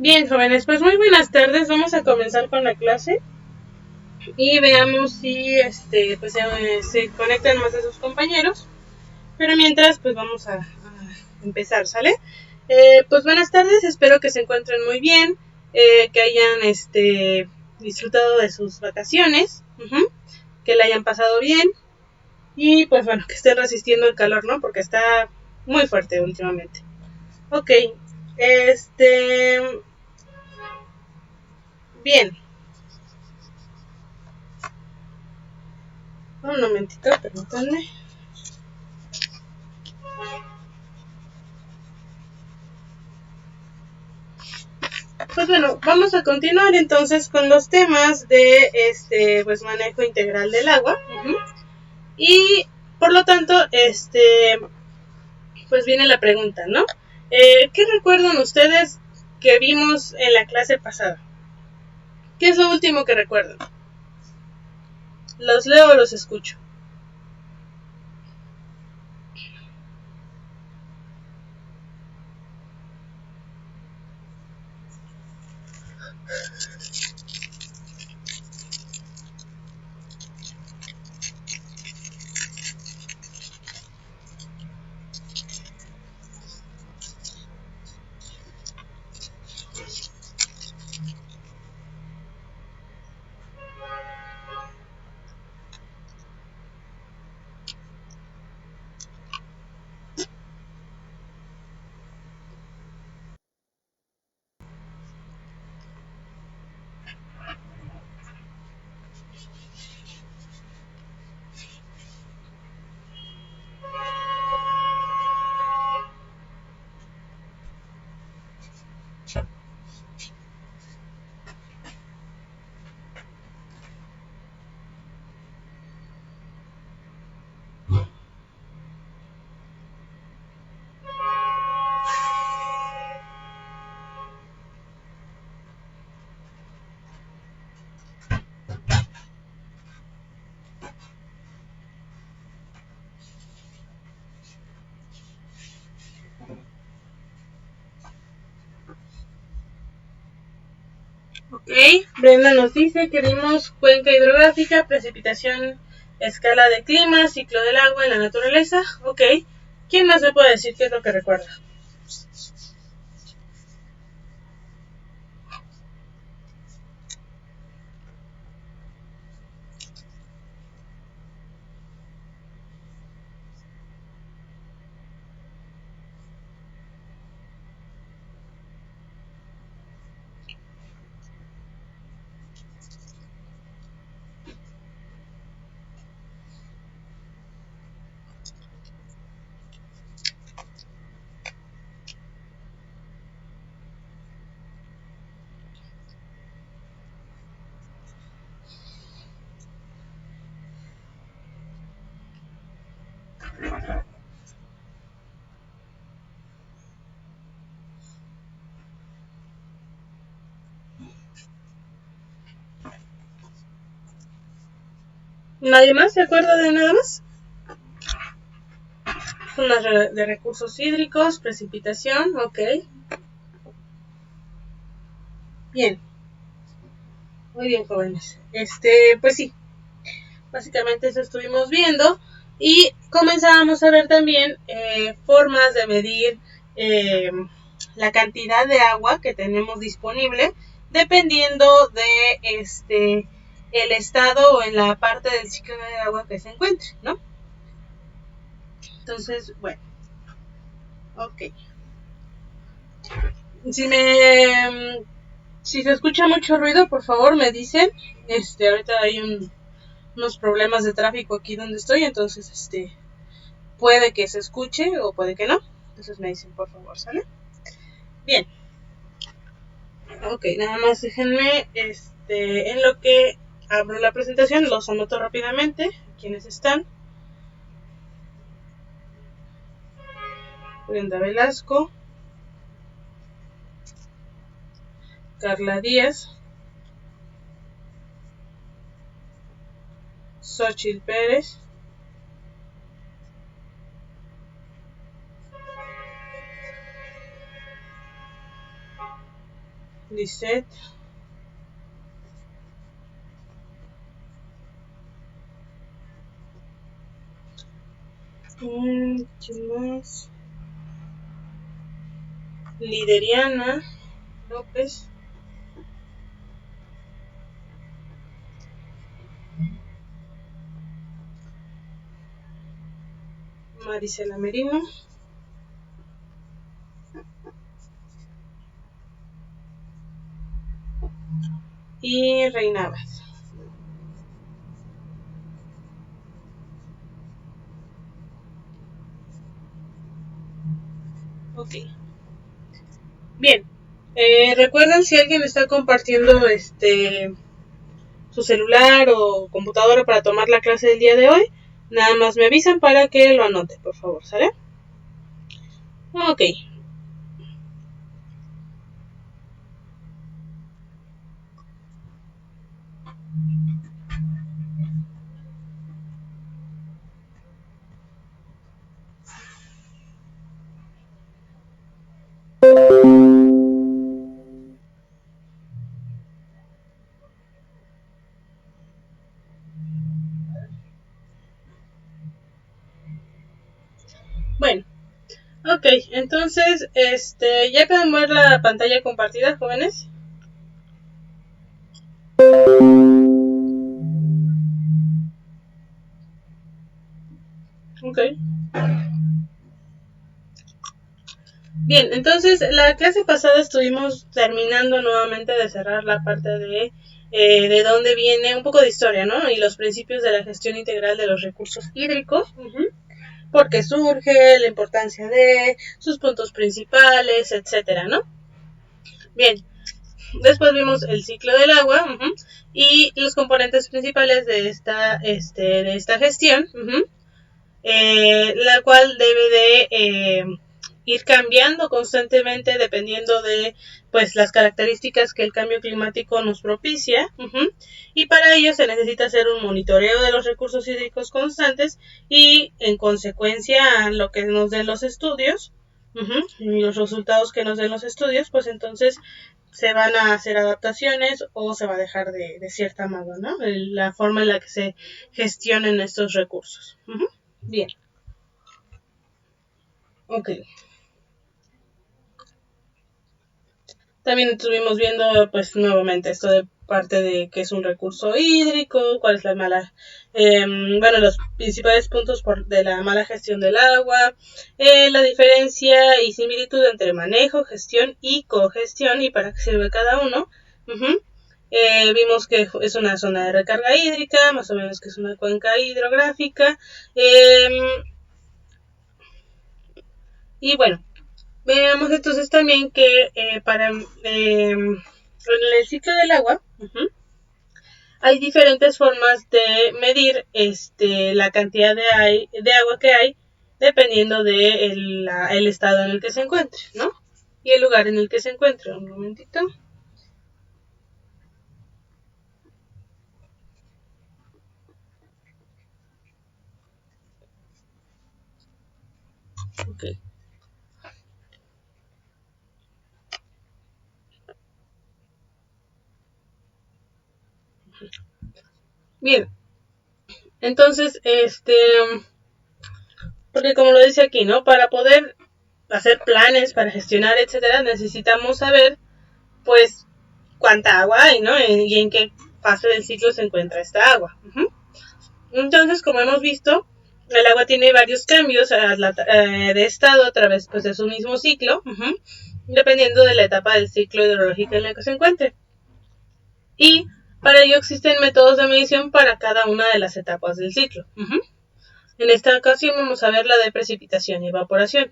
Bien, jóvenes, pues muy buenas tardes. Vamos a comenzar con la clase y veamos si pues se conectan más de sus compañeros. Pero mientras, pues vamos a empezar, ¿sale? Pues buenas tardes, espero que se encuentren muy bien, que hayan disfrutado de sus vacaciones, que la hayan pasado bien y pues bueno, que estén resistiendo el calor, ¿no? Porque está muy fuerte últimamente. Ok, bien. Un momentito, permítanme. Pues bueno, vamos a continuar entonces con los temas de pues manejo integral del agua. Y por lo tanto, pues viene la pregunta, ¿no? ¿Qué recuerdan ustedes que vimos en la clase pasada? ¿Qué es lo último que recuerdan? ¿Los leo o los escucho? Ok, Brenda nos dice que vimos cuenca hidrográfica, precipitación, escala de clima, ciclo del agua en la naturaleza. Ok, ¿quién más me puede decir qué es lo que recuerda? ¿Nadie más se acuerda de nada más? Zonas de recursos hídricos, precipitación, ok. Bien. Muy bien, jóvenes. Pues sí, básicamente eso estuvimos viendo y comenzábamos a ver también formas de medir la cantidad de agua que tenemos disponible dependiendo de el estado o en la parte del ciclo de agua que se encuentre, ¿no? Entonces, bueno, ok. Si se escucha mucho ruido, por favor me dicen. Ahorita hay unos problemas de tráfico aquí donde estoy, entonces puede que se escuche o puede que no. Entonces me dicen, por favor, ¿sale? Bien. Ok, nada más déjenme en lo que abro la presentación, los anoto rápidamente. ¿Quiénes están? Brenda Velasco, Carla Díaz, Xochitl Pérez, Lisette. ¿Quién más? Lideriana López. Marisela Merino. Y Reina Abad. Ok. Bien. Recuerden, si alguien está compartiendo su celular o computadora para tomar la clase del día de hoy, nada más me avisan para que lo anote, por favor, ¿sale? Ok. Bueno, ok, entonces, ¿ya pueden ver la pantalla compartida, jóvenes? Ok. Bien, entonces la clase pasada estuvimos terminando nuevamente de cerrar la parte de dónde viene un poco de historia, ¿no? Y los principios de la gestión integral de los recursos hídricos. Por qué surge, la importancia de sus puntos principales, etcétera, ¿no? Bien, después vimos el ciclo del agua y los componentes principales de esta gestión, la cual debe de ir cambiando constantemente dependiendo de pues las características que el cambio climático nos propicia, y para ello se necesita hacer un monitoreo de los recursos hídricos constantes y en consecuencia lo que nos den los estudios, y los resultados que nos den los estudios, pues entonces se van a hacer adaptaciones o se va a dejar de cierta manera, ¿no? La forma en la que se gestionen estos recursos. Bien. Ok. También estuvimos viendo, pues, nuevamente esto de parte de qué es un recurso hídrico, cuál es la mala, los principales puntos de la mala gestión del agua, la diferencia y similitud entre manejo, gestión y cogestión y para qué sirve cada uno. Vimos que es una zona de recarga hídrica, más o menos que es una cuenca hidrográfica. Y bueno, veamos entonces también que en el ciclo del agua hay diferentes formas de medir la cantidad de agua que hay dependiendo de el estado en el que se encuentre, ¿no? Y el lugar en el que se encuentre. Un momentito. Ok. Bien. Entonces, porque como lo dice aquí, ¿no? Para poder hacer planes, para gestionar, etcétera, necesitamos saber, pues, cuánta agua hay, ¿no? Y en qué fase del ciclo se encuentra esta agua. Entonces, como hemos visto, el agua tiene varios cambios de estado a través pues, de su mismo ciclo, dependiendo de la etapa del ciclo hidrológico en la que se encuentre. Y para ello existen métodos de medición para cada una de las etapas del ciclo. En esta ocasión vamos a ver la de precipitación y evaporación.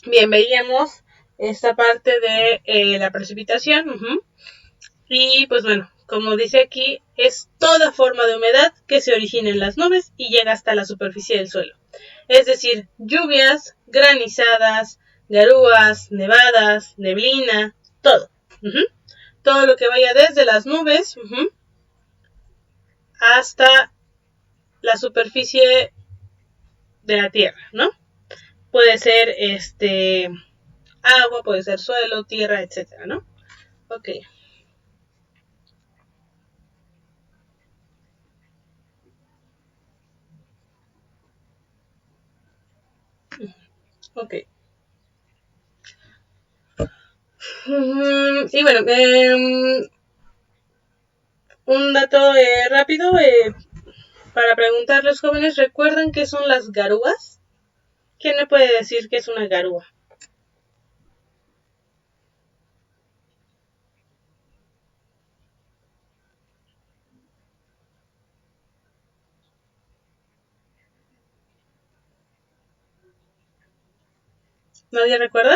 Bien, veíamos esta parte de la precipitación. Y pues bueno, como dice aquí, es toda forma de humedad que se origina en las nubes y llega hasta la superficie del suelo. Es decir, lluvias, granizadas, garúas, nevadas, neblina, todo. Todo lo que vaya desde las nubes hasta la superficie de la Tierra, ¿no? Puede ser agua, puede ser suelo, tierra, etcétera, ¿no? Ok. Ok. Y bueno, un dato rápido para preguntar, los jóvenes, ¿recuerdan qué son las garúas? ¿Quién me puede decir qué es una garúa? ¿Nadie recuerda?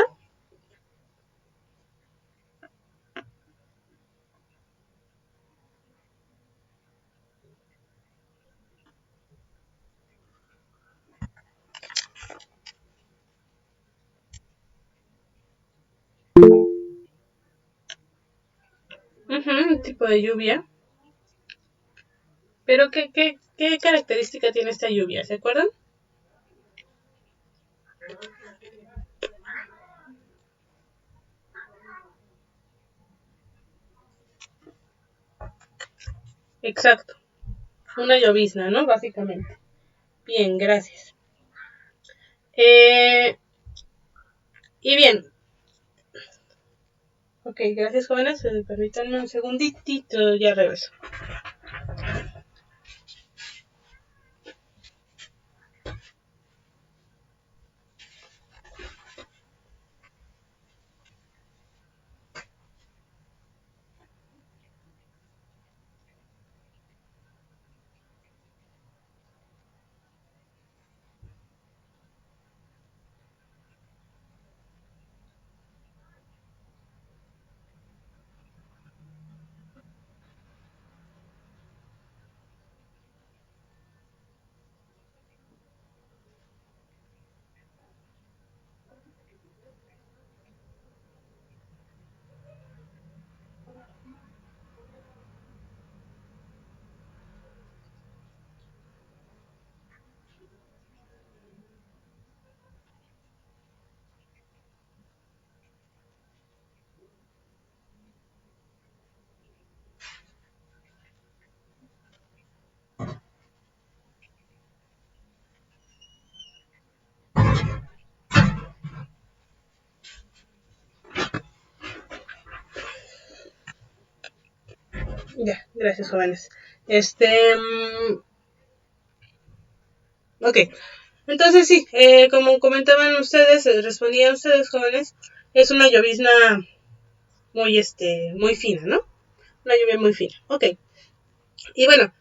Un tipo de lluvia. Pero ¿qué característica tiene esta lluvia? ¿Se acuerdan? Exacto. Una llovizna, ¿no? Básicamente. Bien, gracias. Y bien. Ok, gracias jóvenes. Permítanme un segundito, ya regreso. Ya, gracias jóvenes. Ok, entonces sí, como comentaban ustedes, respondían ustedes jóvenes, es una llovizna muy fina, ¿no? Una lluvia muy fina. Ok, y bueno,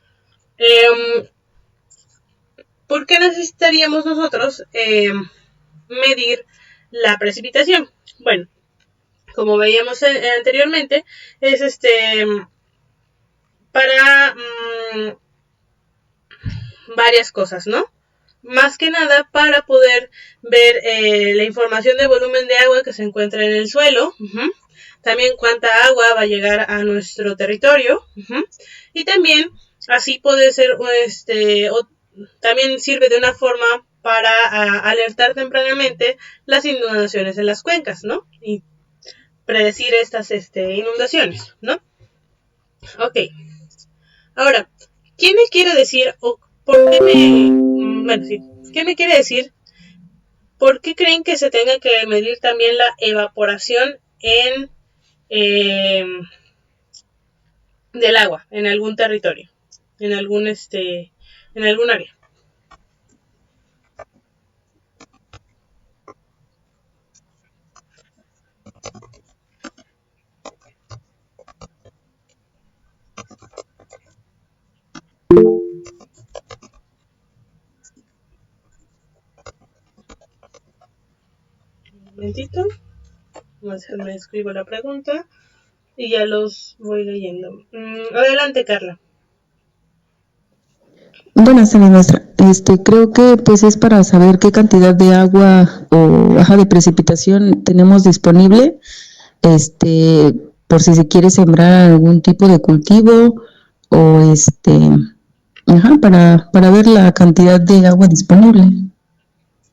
¿por qué necesitaríamos nosotros medir la precipitación? Bueno, como veíamos anteriormente, es para varias cosas, ¿no? Más que nada para poder ver la información de volumen de agua que se encuentra en el suelo, también cuánta agua va a llegar a nuestro territorio, y también así puede ser, también sirve de una forma para alertar tempranamente las inundaciones en las cuencas, ¿no? Y predecir estas inundaciones, ¿no? Ok. Ahora, ¿quién me quiere decir o por qué bueno, sí, ¿qué me quiere decir? ¿Por qué creen que se tenga que medir también la evaporación eh, del agua en algún territorio, en algún área? Un momentito, me escribo la pregunta y ya los voy leyendo. Adelante, Carla. Buenas tardes, maestra. Creo que pues es para saber qué cantidad de agua o de precipitación tenemos disponible, por si se quiere sembrar algún tipo de cultivo o para ver la cantidad de agua disponible.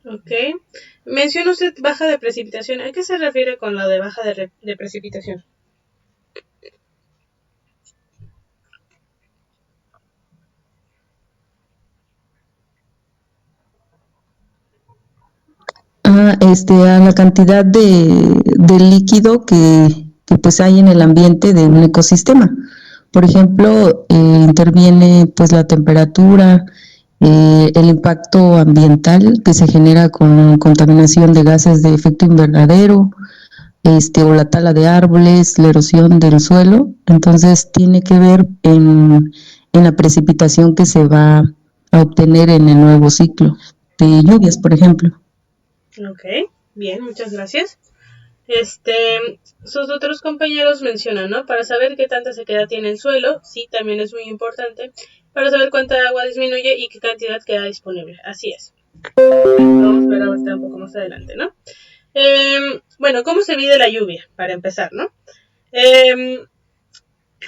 Ok, Menciona usted baja de precipitación. ¿A qué se refiere con la de baja de precipitación? A la cantidad de líquido que pues hay en el ambiente de un ecosistema. Por ejemplo, interviene pues la temperatura, el impacto ambiental que se genera con contaminación de gases de efecto invernadero, o la tala de árboles, la erosión del suelo. Entonces tiene que ver en la precipitación que se va a obtener en el nuevo ciclo de lluvias, por ejemplo. Ok, bien, muchas gracias. Sus otros compañeros mencionan, ¿no? Para saber qué tanta sequedad tiene el suelo, sí, también es muy importante, para saber cuánta agua disminuye y qué cantidad queda disponible. Así es. Vamos a ver ahorita un poco más adelante, ¿no? Bueno, ¿cómo se mide la lluvia? Para empezar, ¿no?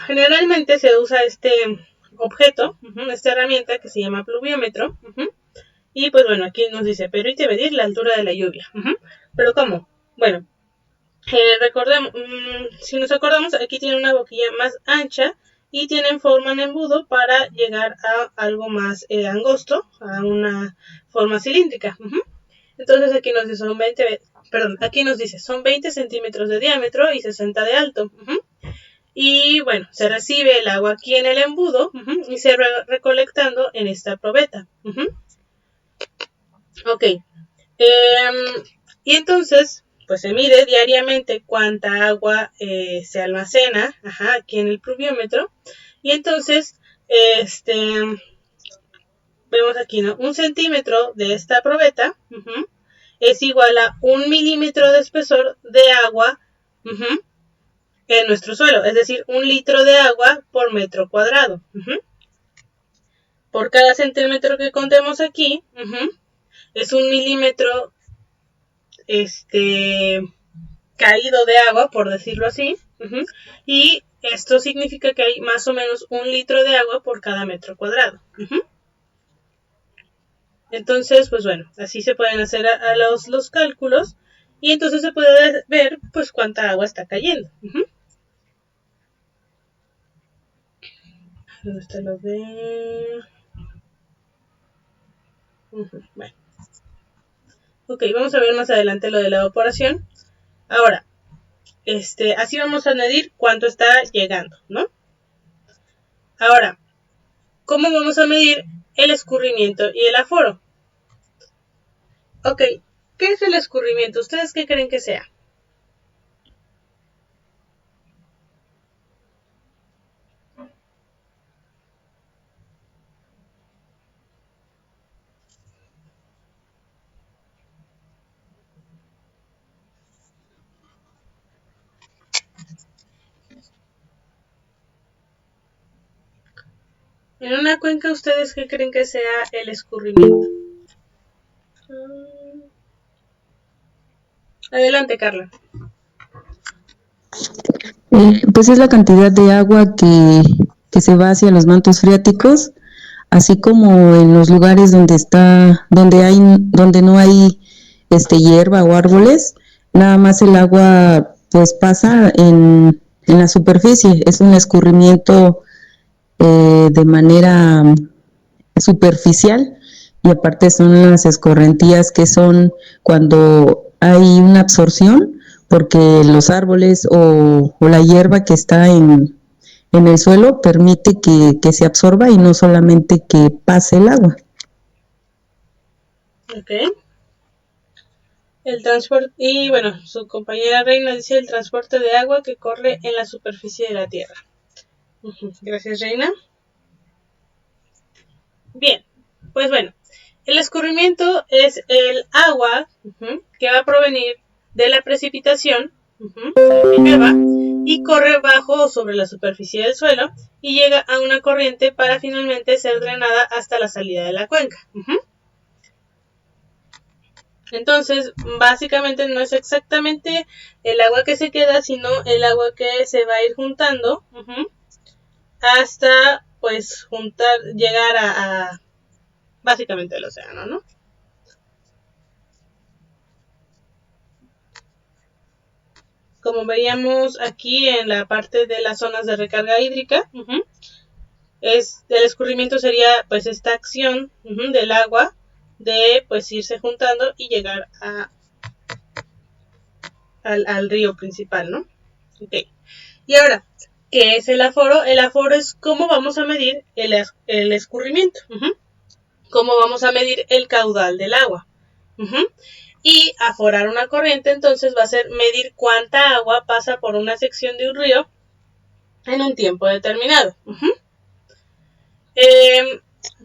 Generalmente se usa este objeto, esta herramienta que se llama pluviómetro, y pues bueno, aquí nos dice, permite medir la altura de la lluvia. ¿Pero cómo? Bueno, recordemos, si nos acordamos, aquí tiene una boquilla más ancha y tienen forma en embudo para llegar a algo más angosto, a una forma cilíndrica. Entonces aquí nos dice aquí nos dice son 20 centímetros de diámetro y 60 de alto. Y bueno, se recibe el agua aquí en el embudo y se recolectando en esta probeta. Ok. Y entonces, pues se mide diariamente cuánta agua se almacena aquí en el pluviómetro. Y entonces, vemos aquí, ¿no? 1 centímetro de esta probeta es igual a 1 milímetro de espesor de agua en nuestro suelo. Es decir, 1 litro de agua por metro cuadrado. Por cada centímetro que contemos aquí, es 1 milímetro caído de agua, por decirlo así, y esto significa que hay más o menos 1 litro de agua por cada metro cuadrado. Entonces, pues bueno, así se pueden hacer a los cálculos y entonces se puede ver pues cuánta agua está cayendo. ¿Dónde está lo de...? Bueno. Ok, vamos a ver más adelante lo de la evaporación. Ahora, así vamos a medir cuánto está llegando, ¿no? Ahora, ¿cómo vamos a medir el escurrimiento y el aforo? Ok, ¿qué es el escurrimiento? ¿Ustedes qué creen que sea? En una cuenca, ¿ustedes qué creen que sea el escurrimiento? Adelante, Carla. Pues es la cantidad de agua que se va hacia los mantos freáticos, así como en los lugares donde no hay hierba o árboles, nada más el agua pues pasa en la superficie, es un escurrimiento de manera superficial, y aparte son las escorrentías, que son cuando hay una absorción, porque los árboles o la hierba que está en el suelo permite que se absorba y no solamente que pase el agua. Ok. El transporte, y bueno, su compañera Reina dice el transporte de agua que corre en la superficie de la Tierra. Gracias, Reina. Bien, pues bueno, el escurrimiento es el agua que va a provenir de la precipitación que llueva y corre bajo o sobre la superficie del suelo y llega a una corriente para finalmente ser drenada hasta la salida de la cuenca. Entonces, básicamente no es exactamente el agua que se queda, sino el agua que se va a ir juntando hasta pues llegar a básicamente el océano, ¿no? como veíamos aquí en la parte de las zonas de recarga hídrica, el escurrimiento sería pues esta acción del agua de pues irse juntando y llegar al río principal, ¿no? Okay. Y ahora, ¿qué es el aforo? El aforo es cómo vamos a medir el escurrimiento, cómo vamos a medir el caudal del agua. Y aforar una corriente entonces va a ser medir cuánta agua pasa por una sección de un río en un tiempo determinado.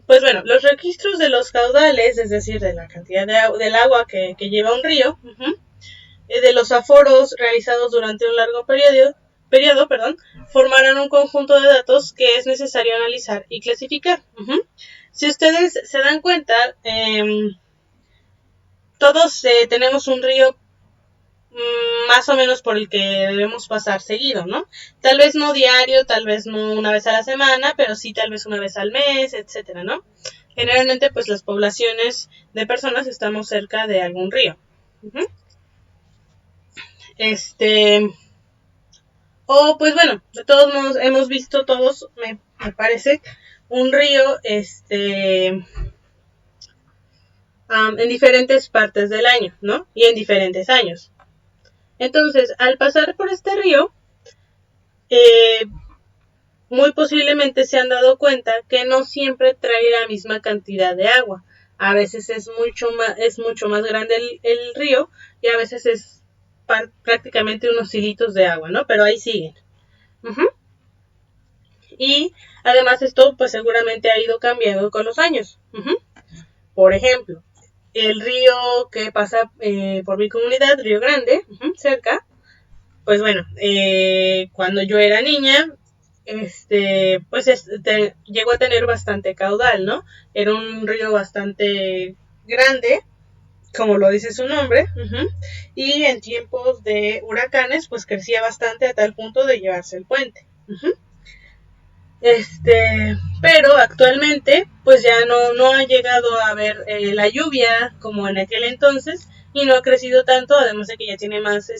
Pues bueno, los registros de los caudales, es decir, de la cantidad del agua que lleva un río, de los aforos realizados durante un largo periodo, formarán un conjunto de datos que es necesario analizar y clasificar. Si ustedes se dan cuenta, todos tenemos un río más o menos por el que debemos pasar seguido, ¿no? Tal vez no diario, tal vez no una vez a la semana, pero sí tal vez una vez al mes, etcétera, ¿no? Generalmente, pues las poblaciones de personas estamos cerca de algún río. O pues bueno, de todos modos hemos visto todos, me parece, un río en diferentes partes del año, ¿no? Y en diferentes años. Entonces, al pasar por este río, muy posiblemente se han dado cuenta que no siempre trae la misma cantidad de agua. A veces es mucho más grande el río y a veces es prácticamente unos hilitos de agua, ¿no? Pero ahí siguen. Y además esto pues seguramente ha ido cambiando con los años. Por ejemplo, el río que pasa por mi comunidad, Río Grande, cerca, pues bueno, cuando yo era niña, pues llegó a tener bastante caudal, ¿no? Era un río bastante grande, como lo dice su nombre, y en tiempos de huracanes, pues crecía bastante a tal punto de llevarse el puente. Pero actualmente pues ya no ha llegado a haber la lluvia como en aquel entonces y no ha crecido tanto, además de que ya tiene más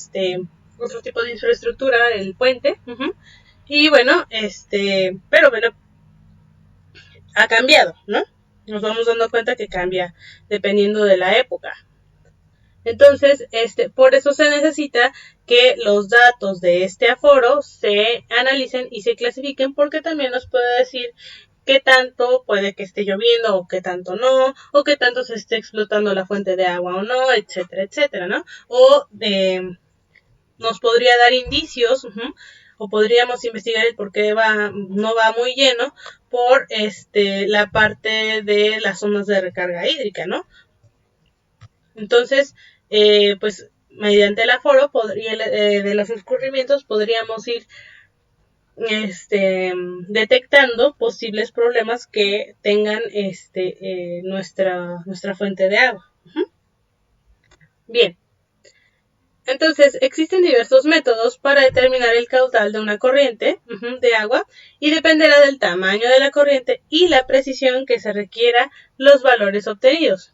otro tipo de infraestructura, el puente, y bueno, pero bueno, ha cambiado, ¿no? Nos vamos dando cuenta que cambia dependiendo de la época. Entonces, por eso se necesita que los datos de este aforo se analicen y se clasifiquen, porque también nos puede decir qué tanto puede que esté lloviendo o qué tanto no, o qué tanto se esté explotando la fuente de agua o no, etcétera, etcétera, ¿no? O nos podría dar indicios, o podríamos investigar el por qué no va muy lleno por la parte de las zonas de recarga hídrica, ¿no? Entonces, pues mediante el aforo de los escurrimientos podríamos ir detectando posibles problemas que tengan nuestra fuente de agua. Bien, entonces existen diversos métodos para determinar el caudal de una corriente de agua y dependerá del tamaño de la corriente y la precisión que se requiera para los valores obtenidos.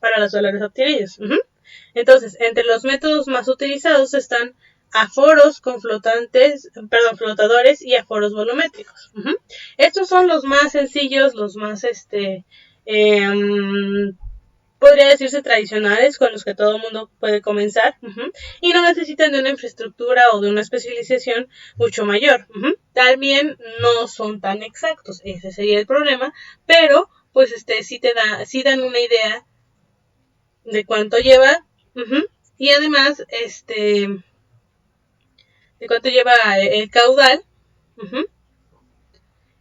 Entonces, entre los métodos más utilizados están aforos con flotadores y aforos volumétricos. Estos son los más sencillos, los más, podría decirse tradicionales, con los que todo el mundo puede comenzar, y no necesitan de una infraestructura o de una especialización mucho mayor. También no son tan exactos, ese sería el problema, pero pues sí dan una idea de cuánto lleva, y además de cuánto lleva el caudal,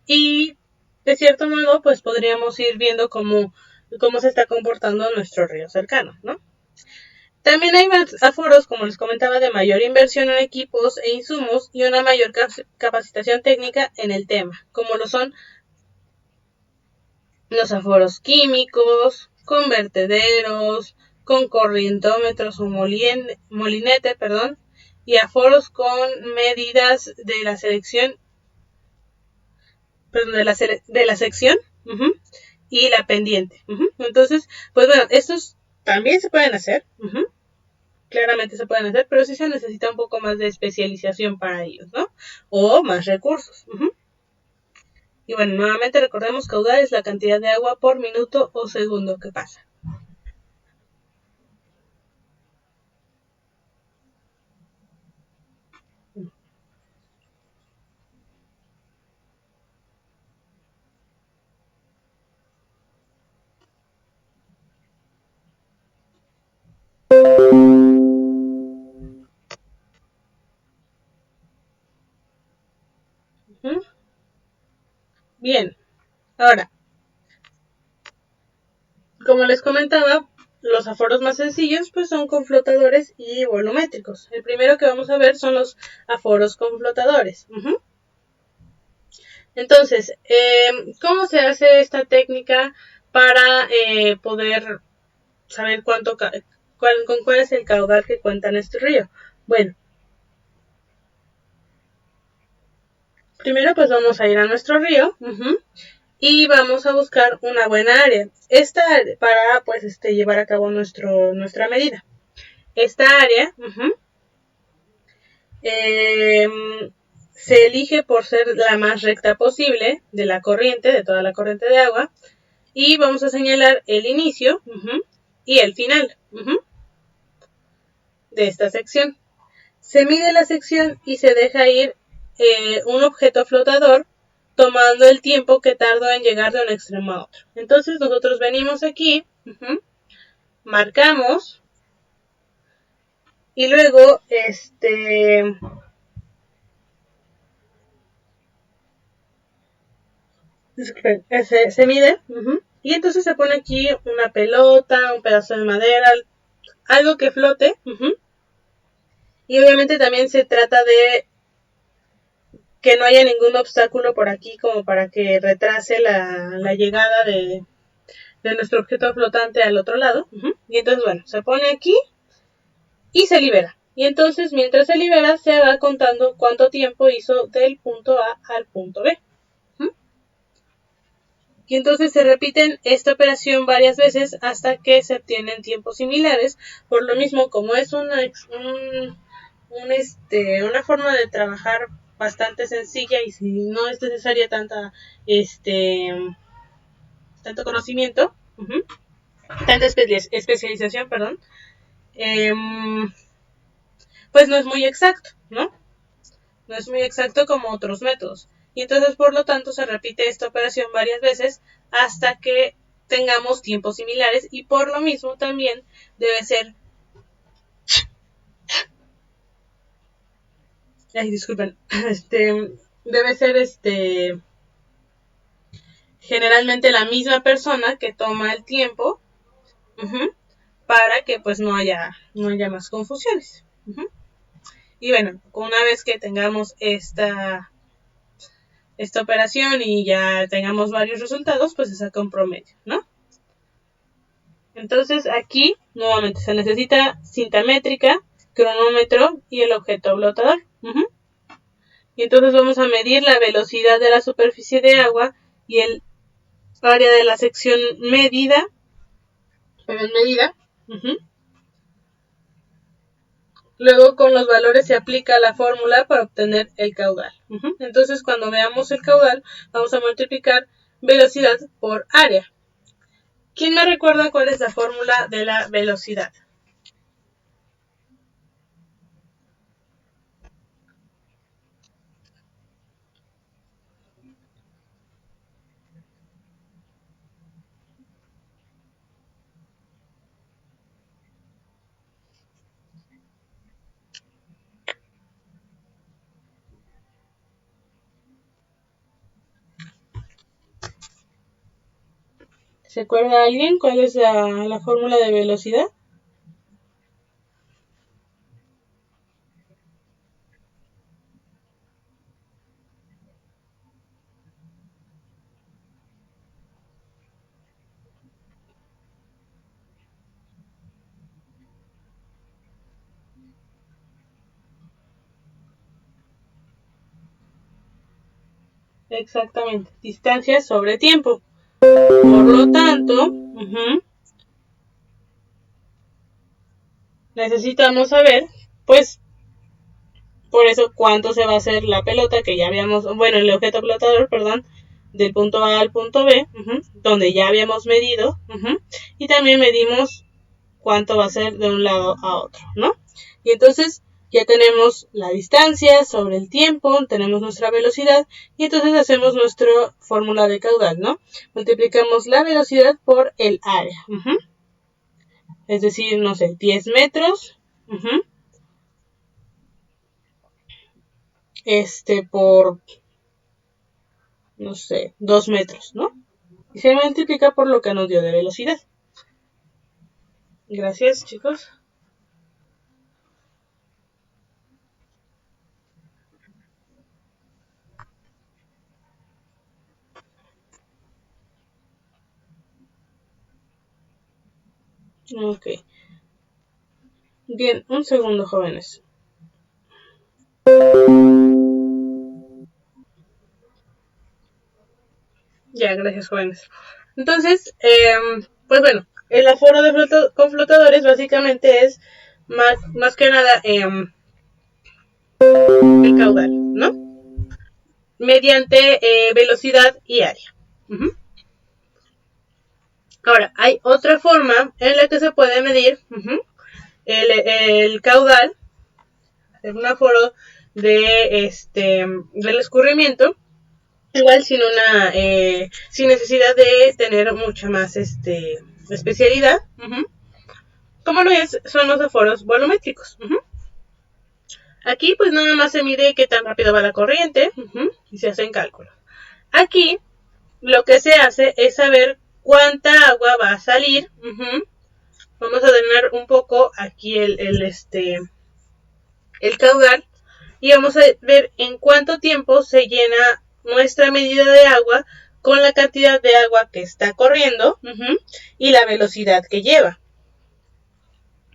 y de cierto modo pues podríamos ir viendo cómo se está comportando nuestro río cercano, ¿no? También hay aforos, como les comentaba, de mayor inversión en equipos e insumos y una mayor capacitación técnica en el tema, como lo son los aforos químicos, con vertederos, con corrientómetros o molinete, y aforos con medidas de la sección y la pendiente. Entonces, pues bueno, estos también se pueden hacer. claramente se pueden hacer, pero sí se necesita un poco más de especialización para ellos, ¿no? O más recursos. Y bueno, nuevamente recordemos, caudal es la cantidad de agua por minuto o segundo que pasa. Bien, ahora, como les comentaba, los aforos más sencillos pues son con flotadores y volumétricos. El primero que vamos a ver son los aforos con flotadores. Entonces, ¿cómo se hace esta técnica para poder saber con cuál es el caudal que cuenta en este río? Bueno, primero pues vamos a ir a nuestro río y vamos a buscar una buena área. Esta área para pues llevar a cabo nuestra medida. Esta área se elige por ser la más recta posible de la corriente, de toda la corriente de agua, y vamos a señalar el inicio y el final de esta sección. Se mide la sección y se deja ir un objeto flotador tomando el tiempo que tardó en llegar de un extremo a otro. Entonces nosotros venimos aquí, marcamos y luego se mide y entonces se pone aquí una pelota, un pedazo de madera, algo que flote y obviamente también se trata de que no haya ningún obstáculo por aquí como para que retrase la llegada de nuestro objeto flotante al otro lado. Y entonces, bueno, se pone aquí y se libera. Y entonces, mientras se libera, se va contando cuánto tiempo hizo del punto A al punto B. Y entonces se repiten esta operación varias veces hasta que se obtienen tiempos similares. Por lo mismo, como es una forma de trabajar bastante sencilla y si no es necesaria tanto conocimiento, tanta especialización, perdón, pues no es muy exacto, ¿no? No es muy exacto como otros métodos. Y entonces, por lo tanto, se repite esta operación varias veces hasta que tengamos tiempos similares y por lo mismo también debe ser... Ay, disculpen. Debe ser generalmente la misma persona que toma el tiempo para que pues no haya más confusiones. Y bueno, una vez que tengamos esta operación y ya tengamos varios resultados, pues se saca un promedio, ¿no? Entonces aquí nuevamente se necesita cinta métrica, cronómetro y el objeto flotador. Y entonces vamos a medir la velocidad de la superficie de agua y el área de la sección medida. Luego con los valores se aplica la fórmula para obtener el caudal. Entonces cuando veamos el caudal vamos a multiplicar velocidad por área. ¿Quién me recuerda cuál es la fórmula de la velocidad? ¿Se acuerda alguien cuál es la fórmula de velocidad? Exactamente, distancia sobre tiempo. Por lo tanto, necesitamos saber, pues, por eso cuánto se va a hacer la pelota, que ya habíamos, bueno, el objeto flotador, perdón, del punto A al punto B, donde ya habíamos medido, y también medimos cuánto va a ser de un lado a otro, ¿no? Y entonces ya tenemos la distancia sobre el tiempo, tenemos nuestra velocidad, y entonces hacemos nuestra fórmula de caudal, ¿no? Multiplicamos la velocidad por el área, es decir, no sé, 10 metros, por, no sé, 2 metros, ¿no? Y se multiplica por lo que nos dio de velocidad. Gracias, chicos. Ok. Bien, un segundo, jóvenes. Ya, gracias, jóvenes. Entonces, pues bueno, el aforo con flotadores básicamente es más que nada el caudal, ¿no? Mediante velocidad y área. Ahora, hay otra forma en la que se puede medir el caudal, en un aforo del escurrimiento, igual sin necesidad de tener mucha más especialidad, como son los aforos volumétricos. Aquí pues nada más se mide qué tan rápido va la corriente y se hacen cálculos. Aquí lo que se hace es saber cuánta agua va a salir. Vamos a drenar un poco aquí el caudal y vamos a ver en cuánto tiempo se llena nuestra medida de agua con la cantidad de agua que está corriendo y la velocidad que lleva.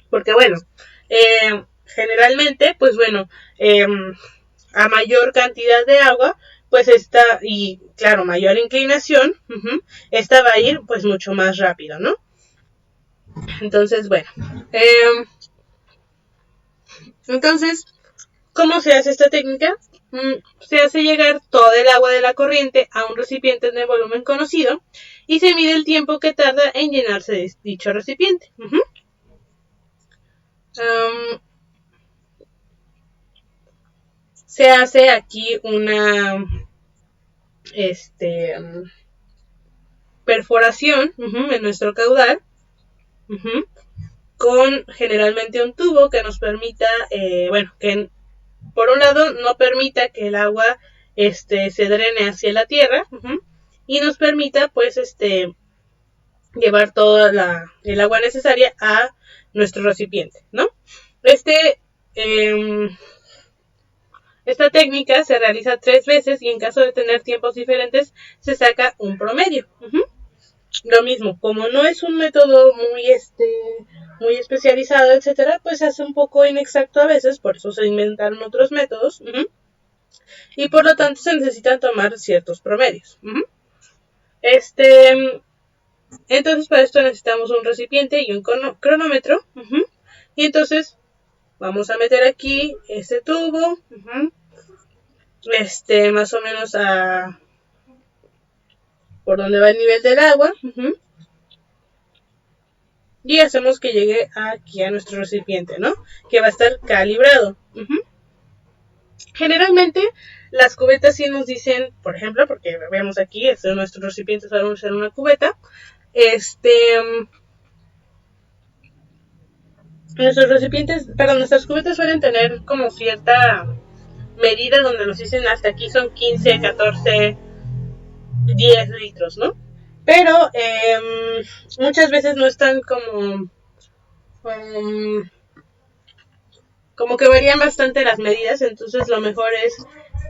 Porque bueno, generalmente, pues bueno, a mayor cantidad de agua, pues y claro, mayor inclinación, esta va a ir pues mucho más rápido, ¿no? Entonces, bueno, entonces, ¿cómo se hace esta técnica? Se hace llegar todo el agua de la corriente a un recipiente de volumen conocido y se mide el tiempo que tarda en llenarse de dicho recipiente. Se hace aquí una perforación en nuestro caudal con generalmente un tubo que nos permita, que por un lado no permita que el agua se drene hacia la tierra y nos permita pues llevar toda el agua necesaria a nuestro recipiente, ¿no? Esta técnica se realiza 3 veces y en caso de tener tiempos diferentes se saca un promedio. Lo mismo, como no es un método muy especializado, etcétera, pues se hace un poco inexacto a veces, por eso se inventaron otros métodos y por lo tanto se necesitan tomar ciertos promedios. Entonces para esto necesitamos un recipiente y un cronómetro y entonces vamos a meter aquí este tubo más o menos por donde va el nivel del agua y hacemos que llegue aquí a nuestro recipiente, ¿no? Que va a estar calibrado. Generalmente las cubetas sí nos dicen, por ejemplo, porque vemos aquí, nuestros recipientes van a ser una cubeta, nuestras cubetas suelen tener como cierta medida donde nos dicen hasta aquí son 15, 14, 10 litros, ¿no? Pero muchas veces no están como que varían bastante las medidas, entonces lo mejor es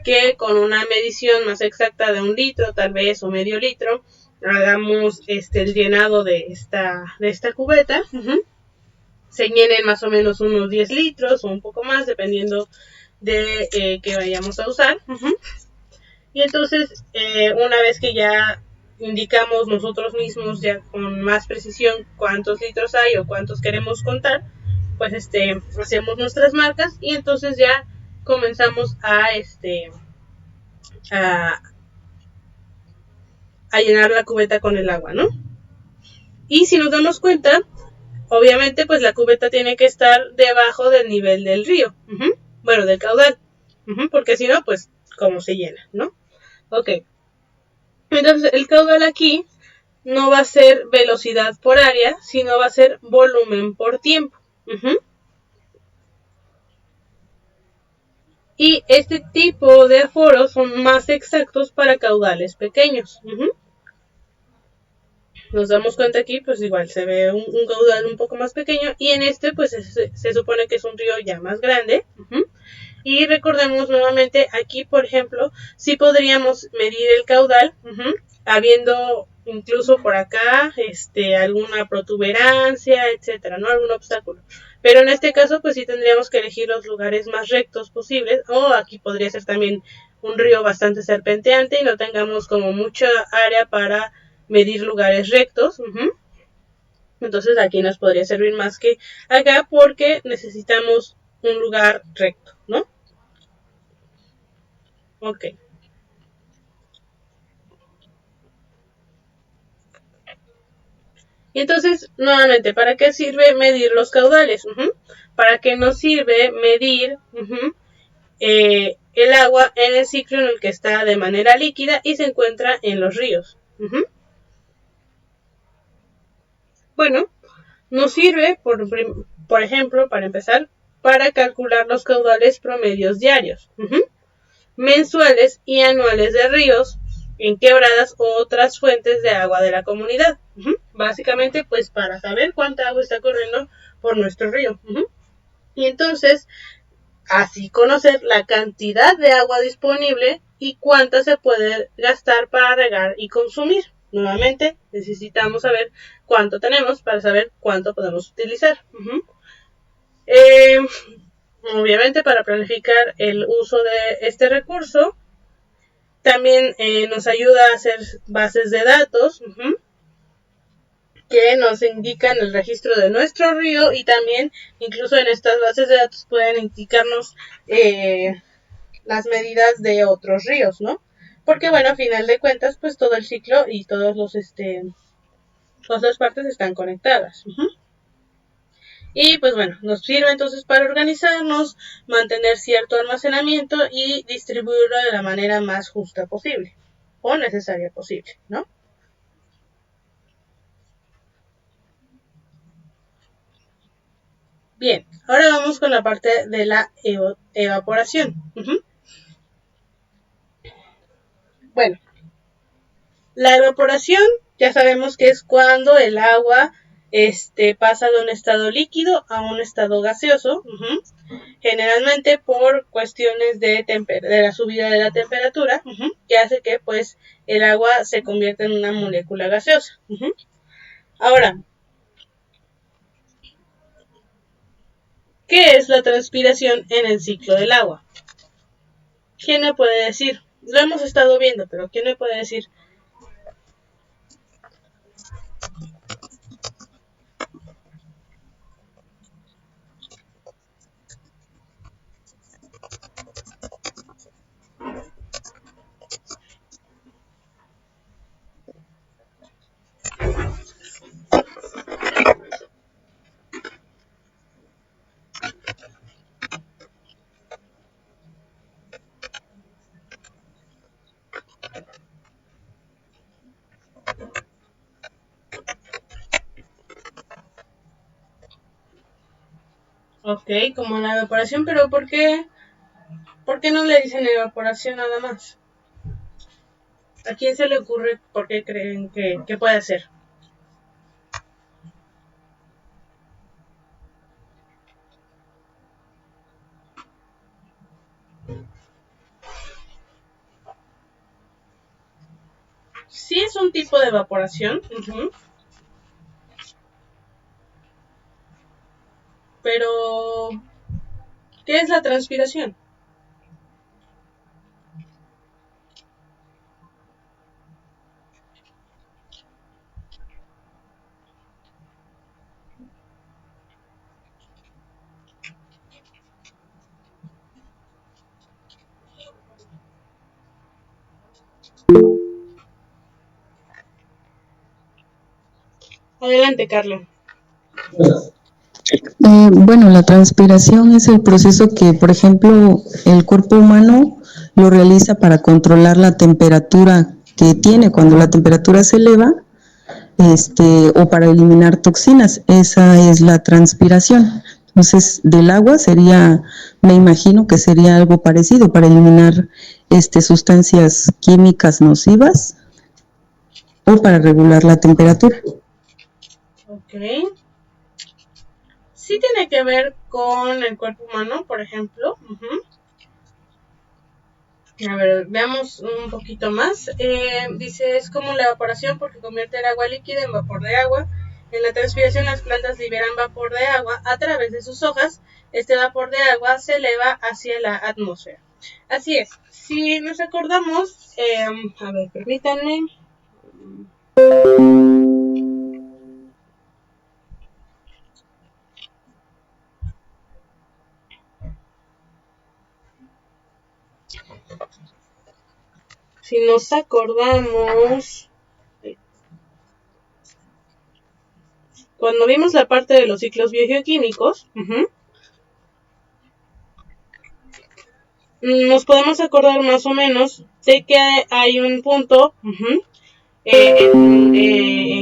que con una medición más exacta de 1 litro, tal vez, o medio litro, hagamos el llenado de esta cubeta. Se llenen más o menos unos 10 litros o un poco más, dependiendo de que vayamos a usar. Y entonces, una vez que ya indicamos nosotros mismos ya con más precisión cuántos litros hay o cuántos queremos contar, pues hacemos nuestras marcas y entonces ya comenzamos a, a llenar la cubeta con el agua, ¿no? Y si nos damos cuenta, obviamente pues la cubeta tiene que estar debajo del nivel del río, bueno, del caudal, porque si no, pues cómo se llena, ¿no? Ok, entonces el caudal aquí no va a ser velocidad por área, sino va a ser volumen por tiempo. Y este tipo de aforos son más exactos para caudales pequeños. Nos damos cuenta aquí, pues igual se ve un caudal un poco más pequeño y en este pues se supone que es un río ya más grande. Y recordemos nuevamente aquí, por ejemplo, sí podríamos medir el caudal, habiendo incluso por acá alguna protuberancia, etcétera, ¿no? Algún obstáculo. Pero en este caso, pues sí tendríamos que elegir los lugares más rectos posibles, o aquí podría ser también un río bastante serpenteante y no tengamos como mucha área para medir lugares rectos. Entonces aquí nos podría servir más que acá porque necesitamos un lugar recto, ¿no? Ok. Y entonces, nuevamente, ¿para qué sirve medir los caudales? ¿Para qué nos sirve medir el agua en el ciclo en el que está de manera líquida y se encuentra en los ríos? Bueno, nos sirve, por ejemplo, para empezar, para calcular los caudales promedios diarios, mensuales y anuales de ríos, en quebradas u otras fuentes de agua de la comunidad. Básicamente, pues para saber cuánta agua está corriendo por nuestro río. Y entonces, así conocer la cantidad de agua disponible y cuánta se puede gastar para regar y consumir. Nuevamente, necesitamos saber cuánto tenemos para saber cuánto podemos utilizar. Obviamente, para planificar el uso de este recurso, también nos ayuda a hacer bases de datos que nos indican el registro de nuestro río y también incluso en estas bases de datos pueden indicarnos las medidas de otros ríos, ¿no? Porque bueno, a final de cuentas, pues todo el ciclo y todos todas las partes están conectadas. Y pues bueno, nos sirve entonces para organizarnos, mantener cierto almacenamiento y distribuirlo de la manera más justa posible o necesaria posible, ¿no? Bien, ahora vamos con la parte de la evaporación. Bueno, la evaporación ya sabemos que es cuando el agua pasa de un estado líquido a un estado gaseoso, generalmente por cuestiones de la subida de la temperatura, que hace que pues el agua se convierta en una molécula gaseosa. Ahora, ¿qué es la transpiración en el ciclo del agua? ¿Quién me puede decir? Lo hemos estado viendo, pero ¿quién me puede decir? Ok, como la evaporación, pero ¿por qué no le dicen evaporación nada más? ¿A quién se le ocurre por qué creen que puede ser? Sí es un tipo de evaporación, pero ¿qué es la transpiración? Adelante, Carla. Bueno, la transpiración es el proceso que, por ejemplo, el cuerpo humano lo realiza para controlar la temperatura que tiene. Cuando la temperatura se eleva, o para eliminar toxinas, esa es la transpiración. Entonces, del agua sería, me imagino que sería algo parecido para eliminar sustancias químicas nocivas o para regular la temperatura. Ok. Sí tiene que ver con el cuerpo humano, por ejemplo. A ver, veamos un poquito más. Dice, es como la evaporación porque convierte el agua líquida en vapor de agua. En la transpiración las plantas liberan vapor de agua a través de sus hojas. Este vapor de agua se eleva hacia la atmósfera. Así es. Si nos acordamos, a ver, permítanme. Si nos acordamos, cuando vimos la parte de los ciclos biogeoquímicos, nos podemos acordar más o menos de que hay un punto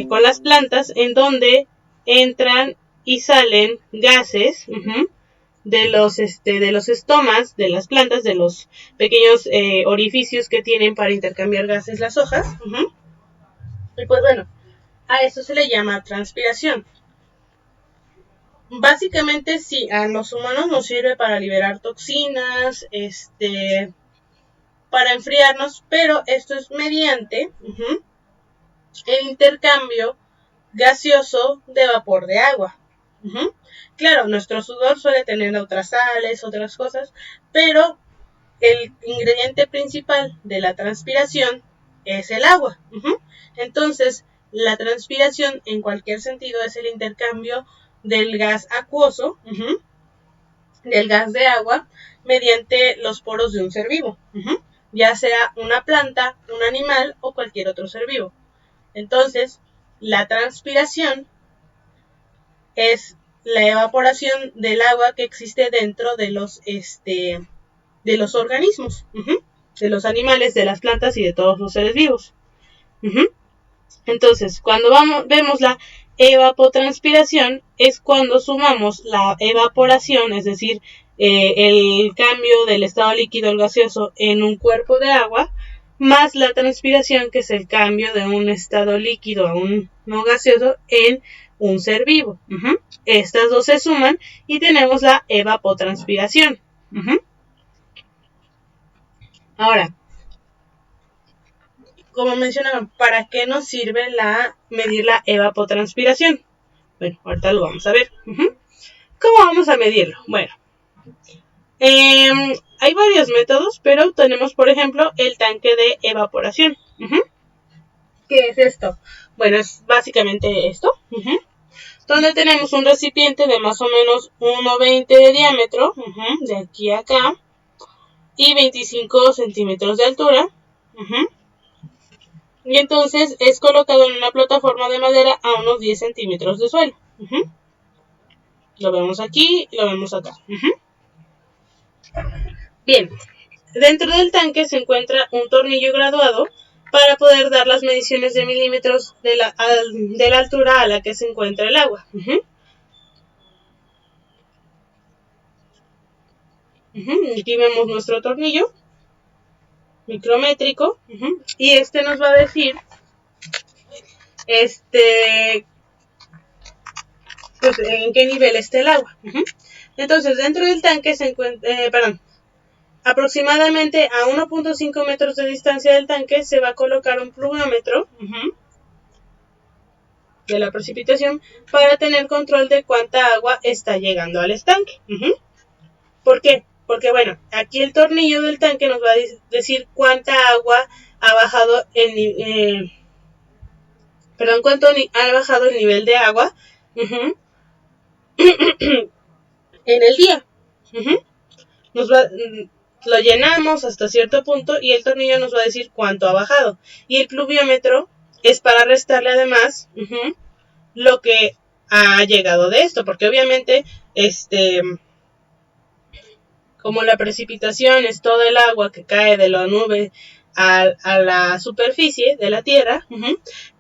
con las plantas en donde entran y salen gases de los estomas de las plantas, de los pequeños orificios que tienen para intercambiar gases las hojas. Y pues bueno, a eso se le llama transpiración. Básicamente sí, a los humanos nos sirve para liberar toxinas, para enfriarnos, pero esto es mediante el intercambio gaseoso de vapor de agua. Claro, nuestro sudor suele tener otras sales, otras cosas, pero el ingrediente principal de la transpiración es el agua. Entonces, la transpiración en cualquier sentido es el intercambio del gas acuoso, del gas de agua, mediante los poros de un ser vivo, ya sea una planta, un animal o cualquier otro ser vivo. Entonces, la transpiración es la evaporación del agua que existe dentro de los organismos, de los animales, de las plantas y de todos los seres vivos. Entonces, cuando vemos la evapotranspiración, es cuando sumamos la evaporación, es decir, el cambio del estado líquido al gaseoso en un cuerpo de agua, más la transpiración, que es el cambio de un estado líquido a un no gaseoso en un ser vivo. Estas dos se suman y tenemos la evapotranspiración. Ahora, como mencionaba, ¿para qué nos sirve medir la evapotranspiración? Bueno, ahorita lo vamos a ver. ¿Cómo vamos a medirlo? Bueno, hay varios métodos, pero tenemos, por ejemplo, el tanque de evaporación. ¿Qué es esto? Bueno, es básicamente esto, donde tenemos un recipiente de más o menos 1,20 de diámetro, de aquí a acá, y 25 centímetros de altura. Y entonces es colocado en una plataforma de madera a unos 10 centímetros de suelo. Lo vemos aquí, lo vemos acá. Bien, dentro del tanque se encuentra un tornillo graduado para poder dar las mediciones de milímetros de la altura a la que se encuentra el agua. Aquí vemos nuestro tornillo micrométrico, y este nos va a decir pues en qué nivel está el agua. Entonces, dentro del tanque se encuentra, aproximadamente a 1,5 metros de distancia del tanque se va a colocar un pluviómetro de la precipitación para tener control de cuánta agua está llegando al estanque. ¿Por qué? Porque bueno, aquí el tornillo del tanque nos va a decir cuánta agua ha bajado cuánto ha bajado el nivel de agua en el día. Lo llenamos hasta cierto punto y el tornillo nos va a decir cuánto ha bajado. Y el pluviómetro es para restarle además lo que ha llegado de esto, porque obviamente como la precipitación es todo el agua que cae de la nube a la superficie de la Tierra,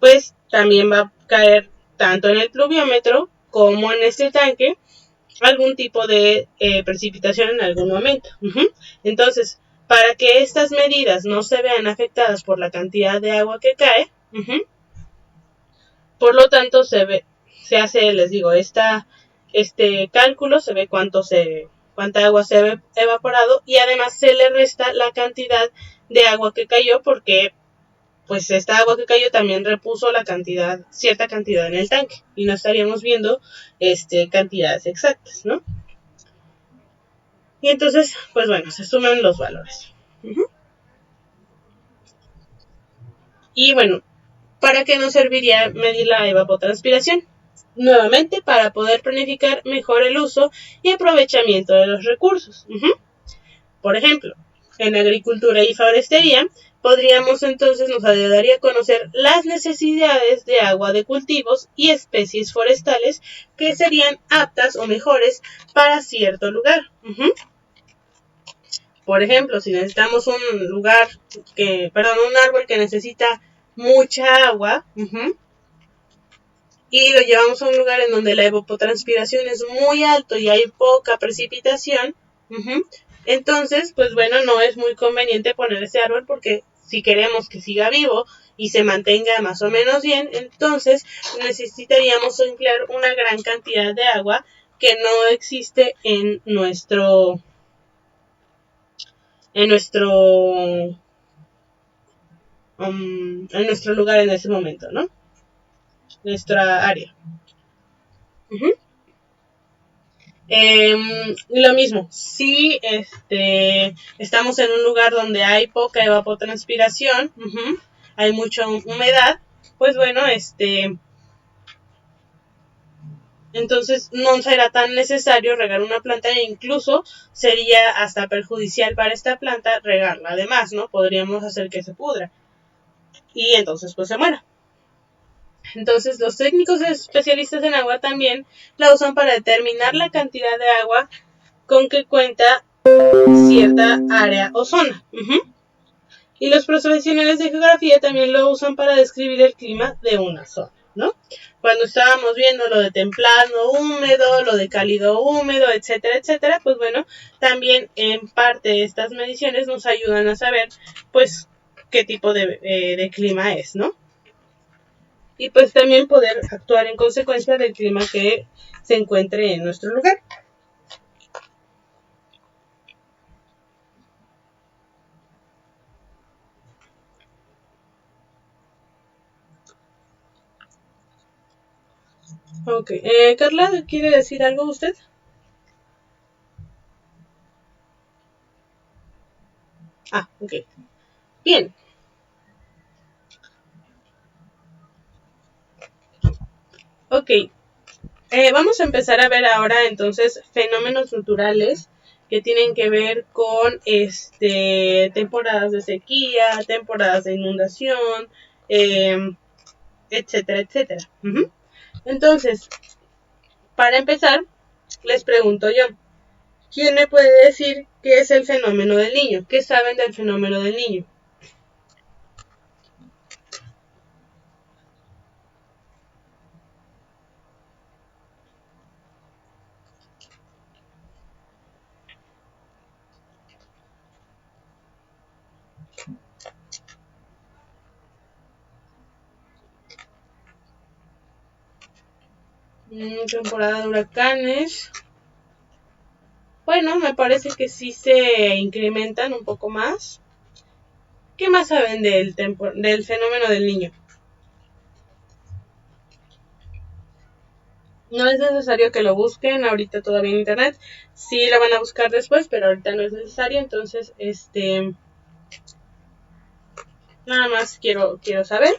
pues también va a caer tanto en el pluviómetro como en este tanque algún tipo de precipitación en algún momento. Entonces, para que estas medidas no se vean afectadas por la cantidad de agua que cae, por lo tanto se hace, les digo, este cálculo, se ve cuánta agua se ha evaporado y además se le resta la cantidad de agua que cayó porque pues esta agua que cayó también repuso cierta cantidad en el tanque y no estaríamos viendo cantidades exactas, ¿no? Y entonces, pues bueno, se suman los valores. Y bueno, ¿para qué nos serviría medir la evapotranspiración? Nuevamente, para poder planificar mejor el uso y aprovechamiento de los recursos. Por ejemplo, en agricultura y forestería, nos ayudaría a conocer las necesidades de agua de cultivos y especies forestales que serían aptas o mejores para cierto lugar. Por ejemplo, si necesitamos un árbol que necesita mucha agua, y lo llevamos a un lugar en donde la evapotranspiración es muy alto y hay poca precipitación, entonces, pues bueno, no es muy conveniente poner ese árbol porque si queremos que siga vivo y se mantenga más o menos bien, entonces necesitaríamos emplear una gran cantidad de agua que no existe en nuestro lugar en ese momento, ¿no? Nuestra área. Lo mismo, si estamos en un lugar donde hay poca evapotranspiración, hay mucha humedad, pues bueno, entonces no será tan necesario regar una planta e incluso sería hasta perjudicial para esta planta regarla. Además, ¿no? Podríamos hacer que se pudra y entonces pues se muera. Entonces los técnicos especialistas en agua también la usan para determinar la cantidad de agua con que cuenta cierta área o zona. Y los profesionales de geografía también lo usan para describir el clima de una zona, ¿no? Cuando estábamos viendo lo de templado húmedo, lo de cálido húmedo, etcétera, etcétera, pues bueno, también en parte estas mediciones nos ayudan a saber, pues, qué tipo de clima es, ¿no? Y pues también poder actuar en consecuencia del clima que se encuentre en nuestro lugar. Ok, Carla, ¿quiere decir algo usted? Ah, ok. Bien. Ok. Vamos a empezar a ver ahora entonces fenómenos naturales que tienen que ver con temporadas de sequía, temporadas de inundación, etcétera, etcétera. Entonces, para empezar, les pregunto yo, ¿quién me puede decir qué es el fenómeno del Niño? ¿Qué saben del fenómeno del Niño? Temporada de huracanes. Bueno, me parece que sí se incrementan un poco más. ¿Qué más saben del fenómeno del Niño? No es necesario que lo busquen ahorita todavía en internet. Sí lo van a buscar después, pero ahorita no es necesario. Entonces, nada más quiero saber.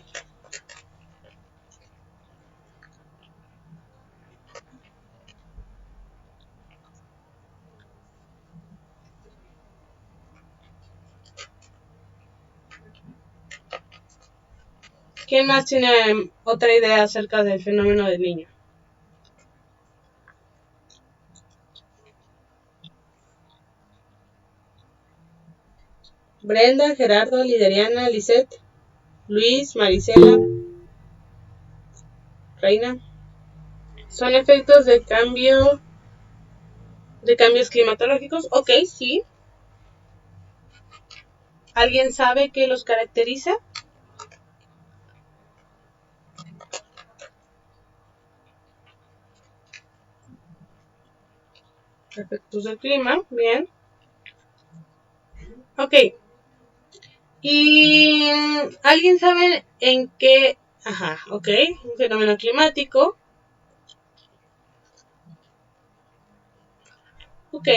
¿Quién más tiene otra idea acerca del fenómeno del niño? Brenda, Gerardo, Lideriana, Lisette, Luis, Marisela, Reina. Son efectos de cambios climatológicos. Ok, sí. ¿Alguien sabe qué los caracteriza? Efectos del clima, bien. Ok. ¿Y alguien sabe en qué? Ajá, ok. Un fenómeno climático. Ok.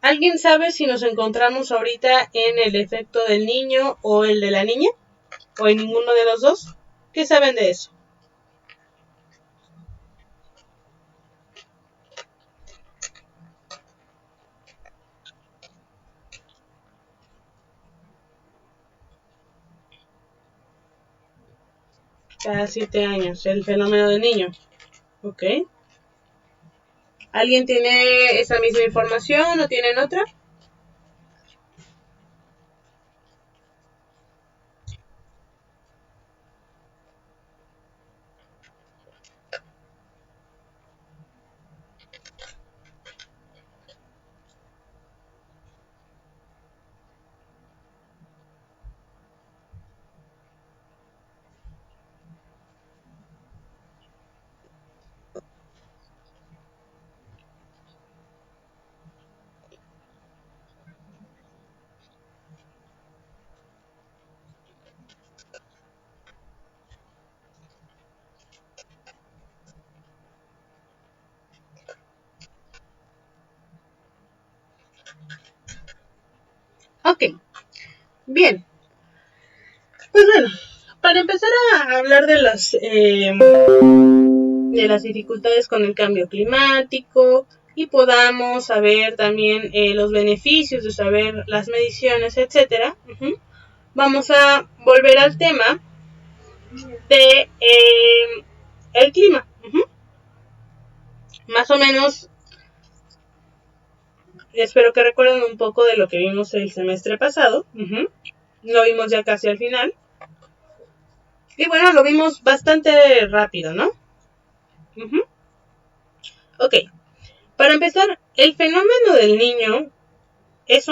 ¿Alguien sabe si nos encontramos ahorita en el efecto del niño o el de la niña? ¿O en ninguno de los dos? ¿Qué saben de eso? Cada 7 años, el fenómeno del niño. Ok. ¿Alguien tiene esa misma información o tienen otra? Ok, bien. Pues bueno, para empezar a hablar de las dificultades con el cambio climático y podamos saber también los beneficios de saber las mediciones, etcétera. Vamos a volver al tema de el clima. Más o menos, espero que recuerden un poco de lo que vimos el semestre pasado. Lo vimos ya casi al final. Y bueno, lo vimos bastante rápido, ¿no? Ok, para empezar, el fenómeno del niño es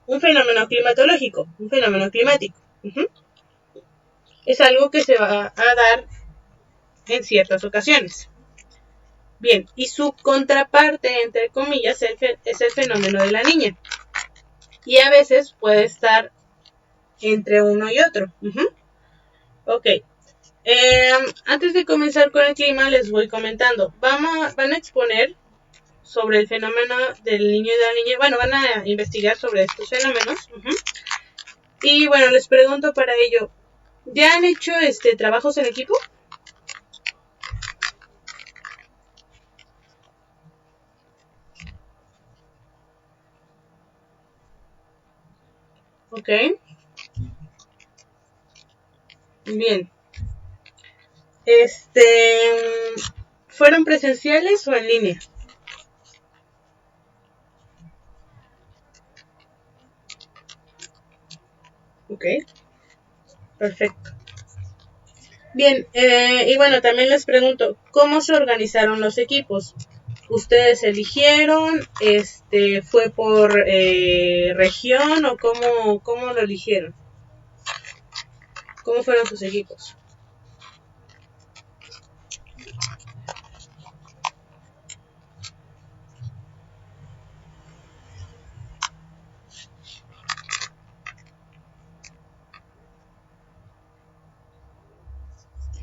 un fenómeno climatológico, un fenómeno climático. Es algo que se va a dar en ciertas ocasiones. Bien, y su contraparte, entre comillas, es el fenómeno de la niña. Y a veces puede estar entre uno y otro. Ok. Antes de comenzar con el clima, les voy comentando. Van a exponer sobre el fenómeno del niño y de la niña. Bueno, van a investigar sobre estos fenómenos. Y bueno, les pregunto para ello, ¿ya han hecho trabajos en equipo? Ok. Bien. ¿Fueron presenciales o en línea? Ok. Perfecto. Bien, y bueno, también les pregunto, ¿cómo se organizaron los equipos? ¿Ustedes eligieron? ¿Fue por región o cómo lo eligieron? ¿Cómo fueron sus equipos?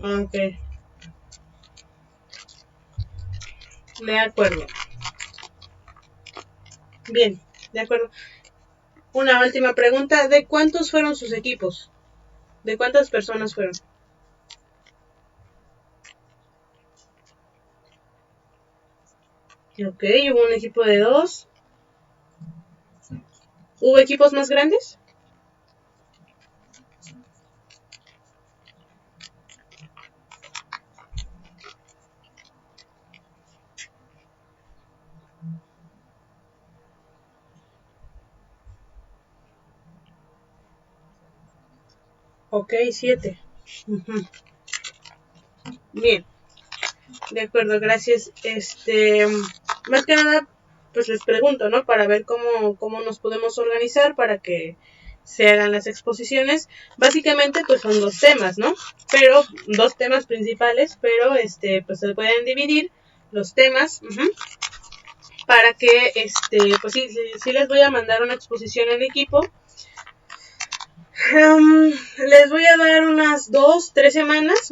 Ok, de acuerdo. Bien, de acuerdo. Una última pregunta, ¿de cuántos fueron sus equipos? ¿De cuántas personas fueron? Ok, hubo un equipo de 2. ¿Hubo equipos más grandes? Ok, 7. Bien, de acuerdo, gracias. Más que nada, pues les pregunto, ¿no? Para ver cómo nos podemos organizar para que se hagan las exposiciones. Básicamente, pues son 2 temas, ¿no? Pero 2 temas principales, pero pues se pueden dividir los temas. Para que, pues sí les voy a mandar una exposición en equipo. Les voy a dar unas 2-3 semanas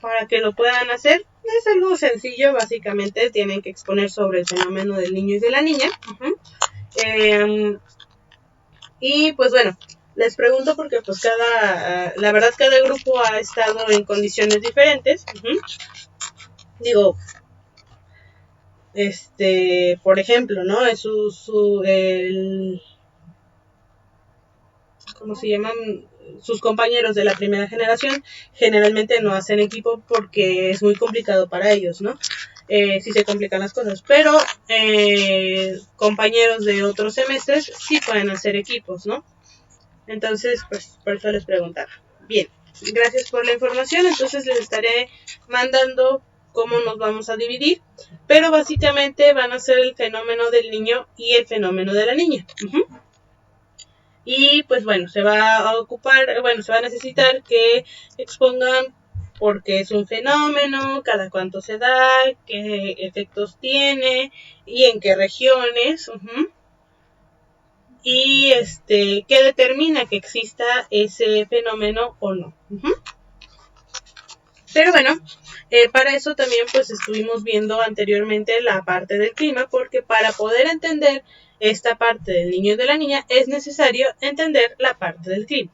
para que lo puedan hacer. Es algo sencillo, básicamente tienen que exponer sobre el fenómeno del niño y de la niña. Y pues bueno, les pregunto porque pues la verdad cada grupo ha estado en condiciones diferentes. Digo, por ejemplo, ¿no? Es ¿cómo se llaman? Sus compañeros de la primera generación generalmente no hacen equipo porque es muy complicado para ellos, ¿no? Sí se complican las cosas, pero compañeros de otros semestres sí pueden hacer equipos, ¿no? Entonces, pues por eso les preguntaba. Bien, gracias por la información, entonces les estaré mandando cómo nos vamos a dividir, pero básicamente van a ser el fenómeno del niño y el fenómeno de la niña. Y pues bueno, se va a necesitar que expongan por qué es un fenómeno, cada cuánto se da, qué efectos tiene y en qué regiones. Y qué determina que exista ese fenómeno o no. Pero bueno, para eso también pues estuvimos viendo anteriormente la parte del clima, porque para poder entender esta parte del niño y de la niña es necesario entender la parte del clima.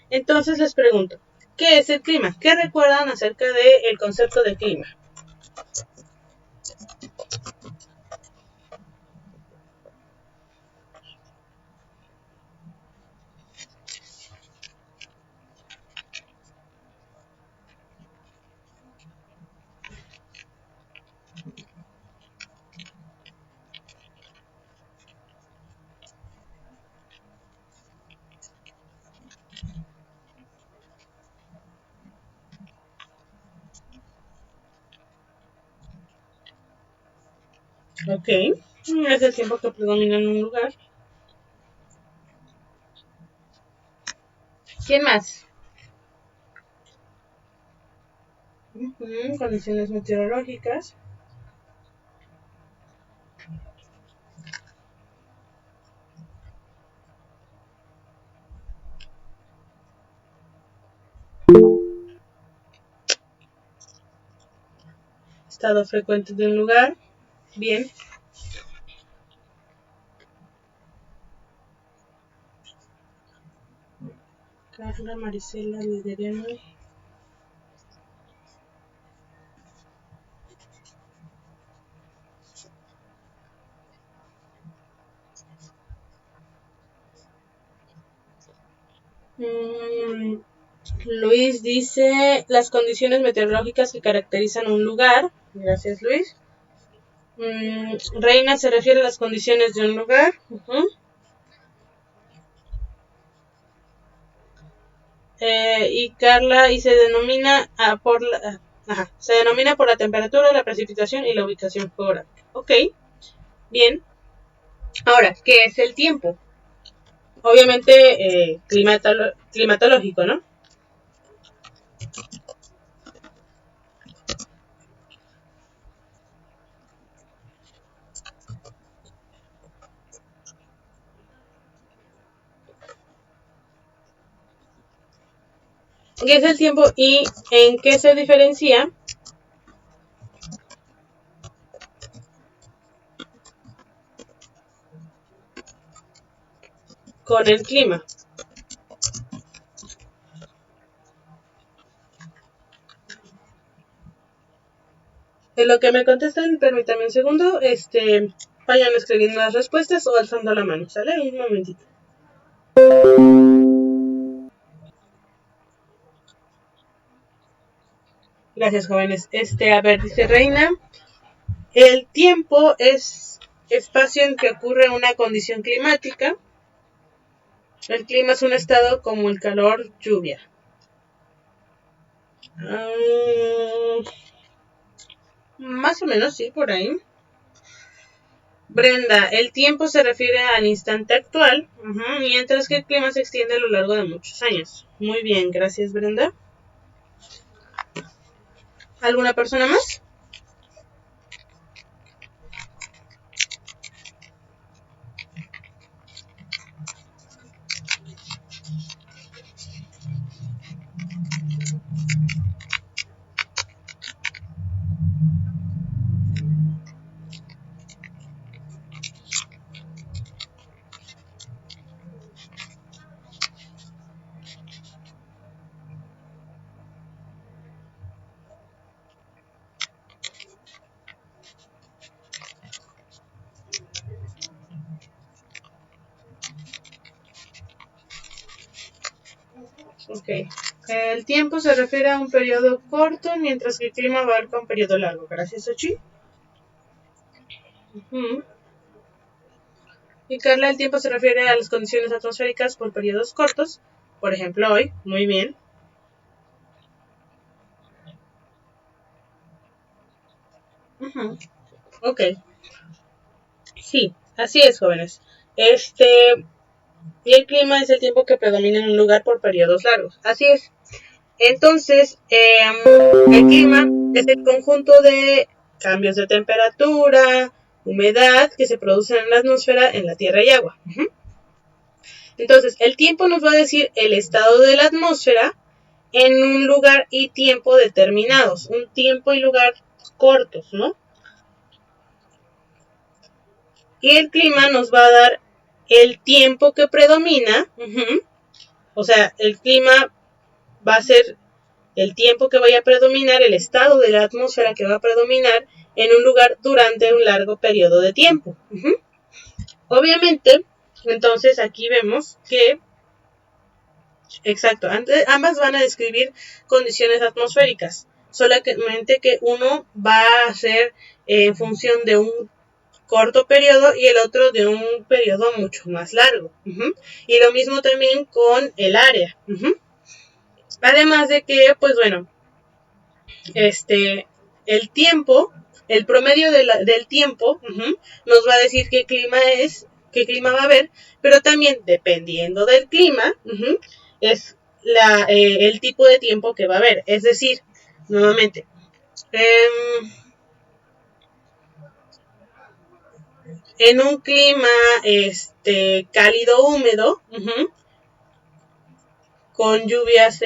Entonces les pregunto, ¿qué es el clima? ¿Qué recuerdan acerca del concepto de clima? Ok, es el tiempo que predomina en un lugar. ¿Quién más? Condiciones meteorológicas. Estado frecuente de un lugar. Bien. Carla, Marisela, Lideriano. Luis dice las condiciones meteorológicas que caracterizan un lugar. Gracias, Luis. Reina se refiere a las condiciones de un lugar. Y Carla y se denomina por la temperatura, la precipitación y la ubicación geográfica. Ok, bien. Ahora, ¿qué es el tiempo? Obviamente climatológico, ¿no? ¿Qué es el tiempo y en qué se diferencia con el clima? En lo que me contestan, permítame un segundo, vayan escribiendo las respuestas o alzando la mano, ¿sale? Un momentito. Gracias, jóvenes. A ver, dice Reina, el tiempo es espacio en que ocurre una condición climática. El clima es un estado como el calor, lluvia. Más o menos, sí, por ahí. Brenda, el tiempo se refiere al instante actual, mientras que el clima se extiende a lo largo de muchos años. Muy bien, gracias, Brenda. ¿Alguna persona más? Ok. El tiempo se refiere a un periodo corto, mientras que el clima abarca un periodo largo. Gracias, Ochi. Y Carla, el tiempo se refiere a las condiciones atmosféricas por periodos cortos. Por ejemplo, hoy. Muy bien. Ok. Sí, así es, jóvenes. Y el clima es el tiempo que predomina en un lugar por periodos largos. Así es. Entonces, el clima es el conjunto de cambios de temperatura, humedad que se producen en la atmósfera, en la tierra y agua. Entonces, el tiempo nos va a decir el estado de la atmósfera en un lugar y tiempo determinados. Un tiempo y lugar cortos, ¿no? Y el clima nos va a dar el tiempo que predomina. O sea, el clima va a ser el tiempo que vaya a predominar, el estado de la atmósfera que va a predominar en un lugar durante un largo periodo de tiempo. Obviamente, entonces aquí vemos que, exacto, ambas van a describir condiciones atmosféricas, solamente que uno va a ser en función de un corto periodo y el otro de un periodo mucho más largo. Y lo mismo también con el área. Además de que, pues bueno, el tiempo, el promedio del tiempo, nos va a decir qué clima va a haber, pero también dependiendo del clima, es el tipo de tiempo que va a haber. Es decir, nuevamente, en un clima cálido húmedo, con lluvias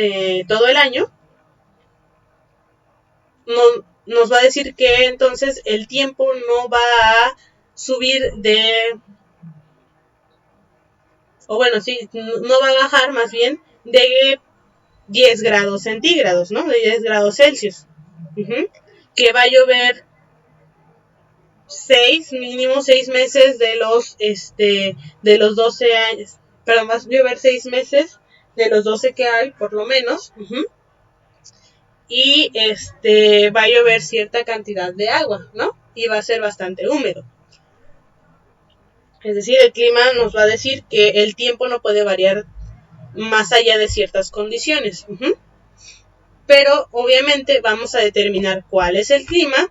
todo el año, nos va a decir que entonces el tiempo no va a subir o bueno, sí, no va a bajar más bien de 10 grados centígrados, ¿no? De 10 grados Celsius. Que va a llover mínimo 6 meses de los 12 años, pero va a llover 6 meses de los 12 que hay, por lo menos. Y va a llover cierta cantidad de agua, ¿no? Y va a ser bastante húmedo. Es decir, el clima nos va a decir que el tiempo no puede variar más allá de ciertas condiciones. Pero obviamente vamos a determinar cuál es el clima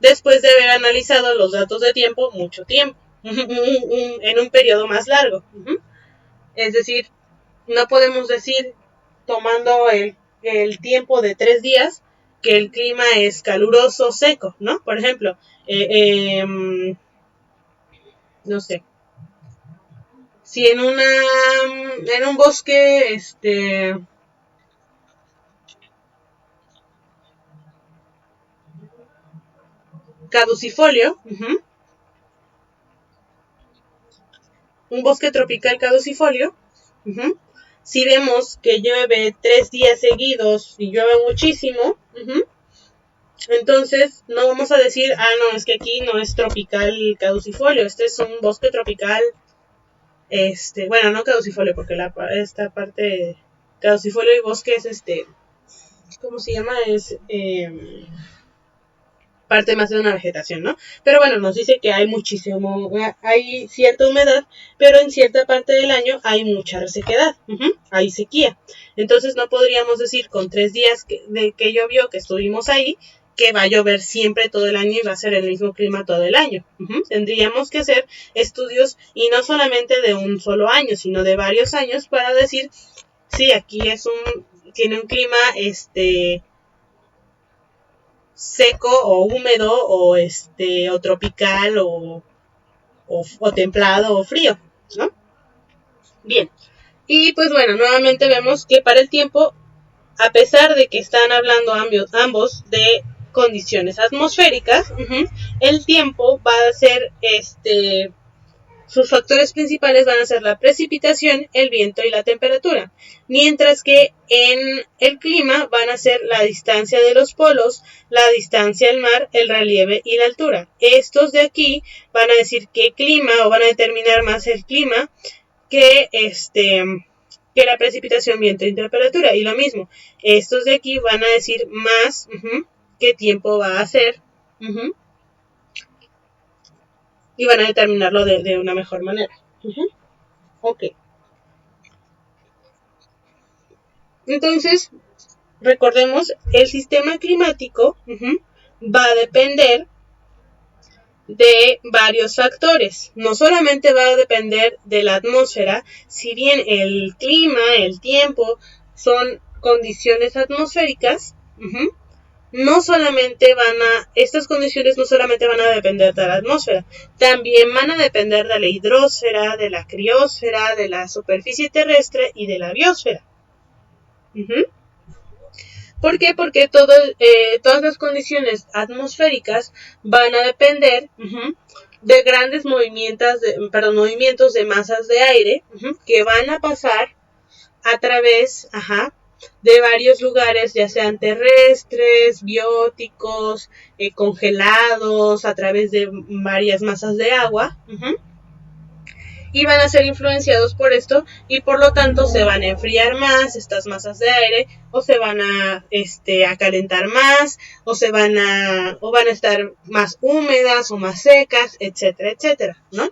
después de haber analizado los datos de tiempo mucho tiempo, en un periodo más largo. Es decir, no podemos decir, tomando el tiempo de 3 días, que el clima es caluroso, seco, ¿no? Por ejemplo, no sé, si en un bosque, caducifolio, un bosque tropical caducifolio, si vemos que llueve 3 días seguidos y llueve muchísimo, entonces no vamos a decir, no, es que aquí no es tropical caducifolio, este es un bosque tropical, bueno, no caducifolio, porque esta parte caducifolio y bosque es ¿cómo se llama? Es parte más de una vegetación, ¿no? Pero bueno, nos dice que hay hay cierta humedad, pero en cierta parte del año hay mucha resequedad, hay sequía. Entonces no podríamos decir con 3 días que llovió, que estuvimos ahí, que va a llover siempre todo el año y va a ser el mismo clima todo el año. Tendríamos que hacer estudios y no solamente de un solo año, sino de varios años para decir, sí, aquí tiene un clima seco o húmedo o tropical o templado o frío, ¿no? Bien. Y pues bueno, nuevamente vemos que para el tiempo, a pesar de que están hablando ambos de condiciones atmosféricas, el tiempo va a ser sus factores principales van a ser la precipitación, el viento y la temperatura, mientras que en el clima van a ser la distancia de los polos, la distancia al mar, el relieve y la altura. Estos de aquí van a decir qué clima o van a determinar más el clima que la precipitación, viento y temperatura. Y lo mismo, estos de aquí van a decir más qué tiempo va a hacer. Y van a determinarlo de una mejor manera. Ok. Entonces, recordemos, el sistema climático va a depender de varios factores. No solamente va a depender de la atmósfera, si bien el clima, el tiempo, son condiciones atmosféricas, estas condiciones no solamente van a depender de la atmósfera, también van a depender de la hidrosfera, de la criosfera, de la superficie terrestre y de la biosfera. ¿Por qué? Porque todas las condiciones atmosféricas van a depender de grandes movimientos de masas de aire que van a pasar a través de varios lugares, ya sean terrestres, bióticos, congelados, a través de varias masas de agua, y van a ser influenciados por esto, y por lo tanto se van a enfriar más estas masas de aire, o se van a calentar más, o van a estar más húmedas o más secas, etcétera, etcétera, ¿no?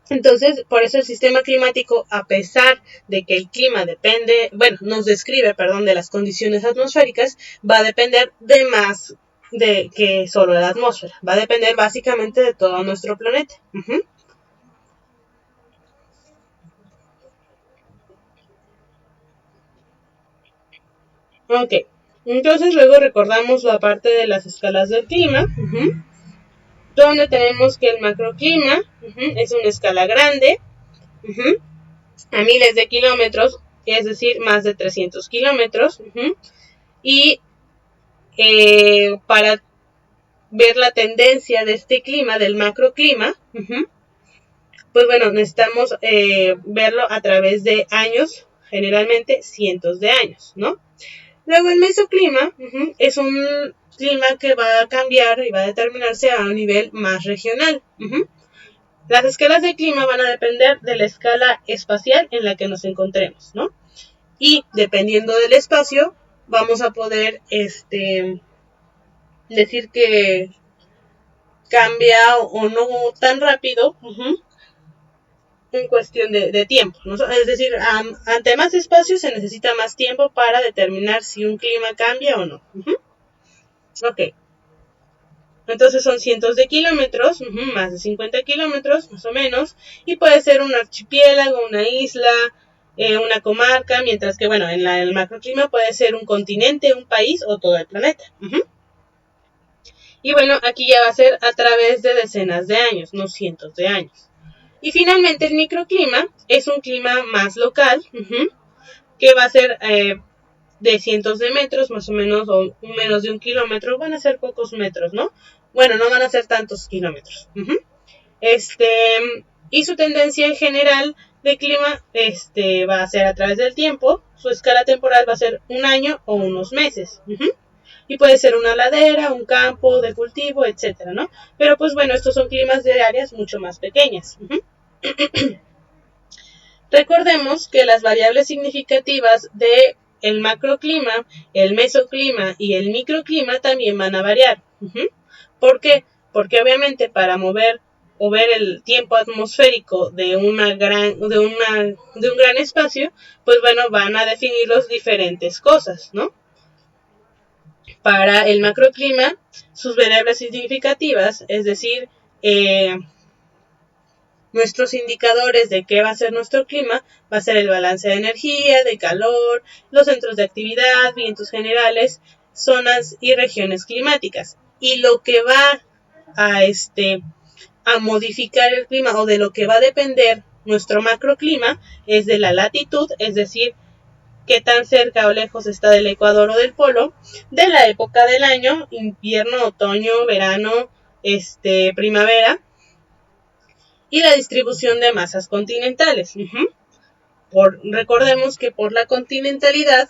Entonces, por eso el sistema climático, a pesar de que el clima nos describe de las condiciones atmosféricas, va a depender de más que solo la atmósfera. Va a depender básicamente de todo nuestro planeta. Ok, entonces luego recordamos la parte de las escalas del clima, donde tenemos que el macroclima es una escala grande, a miles de kilómetros, es decir, más de 300 kilómetros, y para ver la tendencia de este clima, del macroclima, pues bueno, necesitamos verlo a través de años, generalmente cientos de años, ¿no? Luego el mesoclima es un clima que va a cambiar y va a determinarse a un nivel más regional. Las escalas de clima van a depender de la escala espacial en la que nos encontremos, ¿no? Y dependiendo del espacio, vamos a poder decir que cambia o no tan rápido en cuestión de tiempo, ¿no? Es decir, ante más espacio se necesita más tiempo para determinar si un clima cambia o no. Ok. Entonces son cientos de kilómetros, más de 50 kilómetros más o menos, y puede ser un archipiélago, una isla, una comarca, mientras que en el macroclima puede ser un continente, un país o todo el planeta. Y aquí ya va a ser a través de decenas de años, no cientos de años. Y finalmente el microclima es un clima más local, que va a ser de cientos de metros, más o menos, o menos de 1 kilómetro, van a ser pocos metros, ¿no? Bueno, no van a ser tantos kilómetros. Y su tendencia en general de clima va a ser a través del tiempo. Su escala temporal va a ser un año o unos meses. Y puede ser una ladera, un campo de cultivo, etcétera, ¿no? Pero pues estos son climas de áreas mucho más pequeñas. Recordemos que las variables significativas de el macroclima, el mesoclima y el microclima también van a variar. ¿Por qué? Porque obviamente para mover o ver el tiempo atmosférico de un gran espacio, pues bueno, van a definir los diferentes cosas, ¿no? Para el macroclima, sus variables significativas, es decir, nuestros indicadores de qué va a ser nuestro clima, va a ser el balance de energía, de calor, los centros de actividad, vientos generales, zonas y regiones climáticas. Y lo que va a modificar el clima o de lo que va a depender nuestro macroclima es de la latitud, es decir, qué tan cerca o lejos está del ecuador o del polo, de la época del año, invierno, otoño, verano, primavera, y la distribución de masas continentales. Recordemos que por la continentalidad,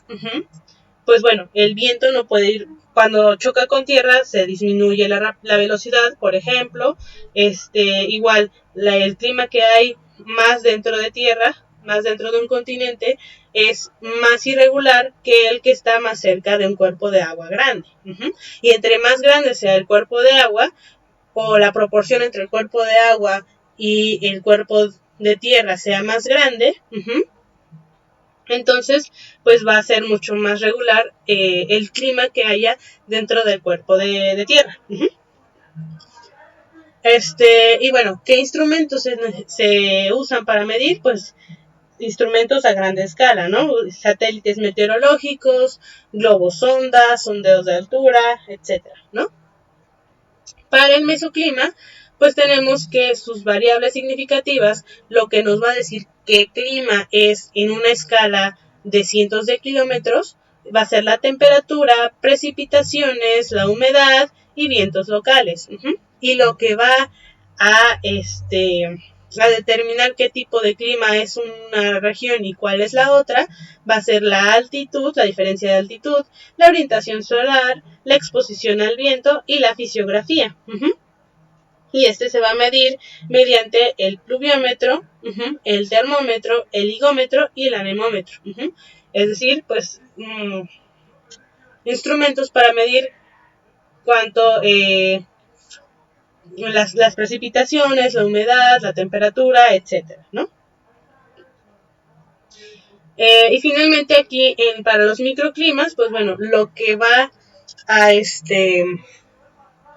pues bueno, el viento no puede ir, cuando choca con tierra se disminuye la velocidad, por ejemplo, igual el clima que hay más dentro de tierra, más dentro de un continente, es más irregular que el que está más cerca de un cuerpo de agua grande. Y entre más grande sea el cuerpo de agua, o la proporción entre el cuerpo de agua y el cuerpo de tierra sea más grande, entonces pues va a ser mucho más regular el clima que haya dentro del cuerpo de tierra. Y bueno, ¿qué instrumentos se usan para medir? Pues instrumentos a gran escala, ¿no? Satélites meteorológicos, globos sondas, sondeos de altura, etcétera, ¿no? Para el mesoclima, pues tenemos que sus variables significativas, lo que nos va a decir qué clima es en una escala de cientos de kilómetros, va a ser la temperatura, precipitaciones, la humedad y vientos locales. Y lo que va a determinar qué tipo de clima es una región y cuál es la otra, va a ser la altitud, la diferencia de altitud, la orientación solar, la exposición al viento y la fisiografía. Y se va a medir mediante el pluviómetro, el termómetro, el higómetro y el anemómetro. Es decir, pues instrumentos para medir cuánto las precipitaciones, la humedad, la temperatura, etcétera, ¿no? Y finalmente aquí para los microclimas, pues bueno, lo que va a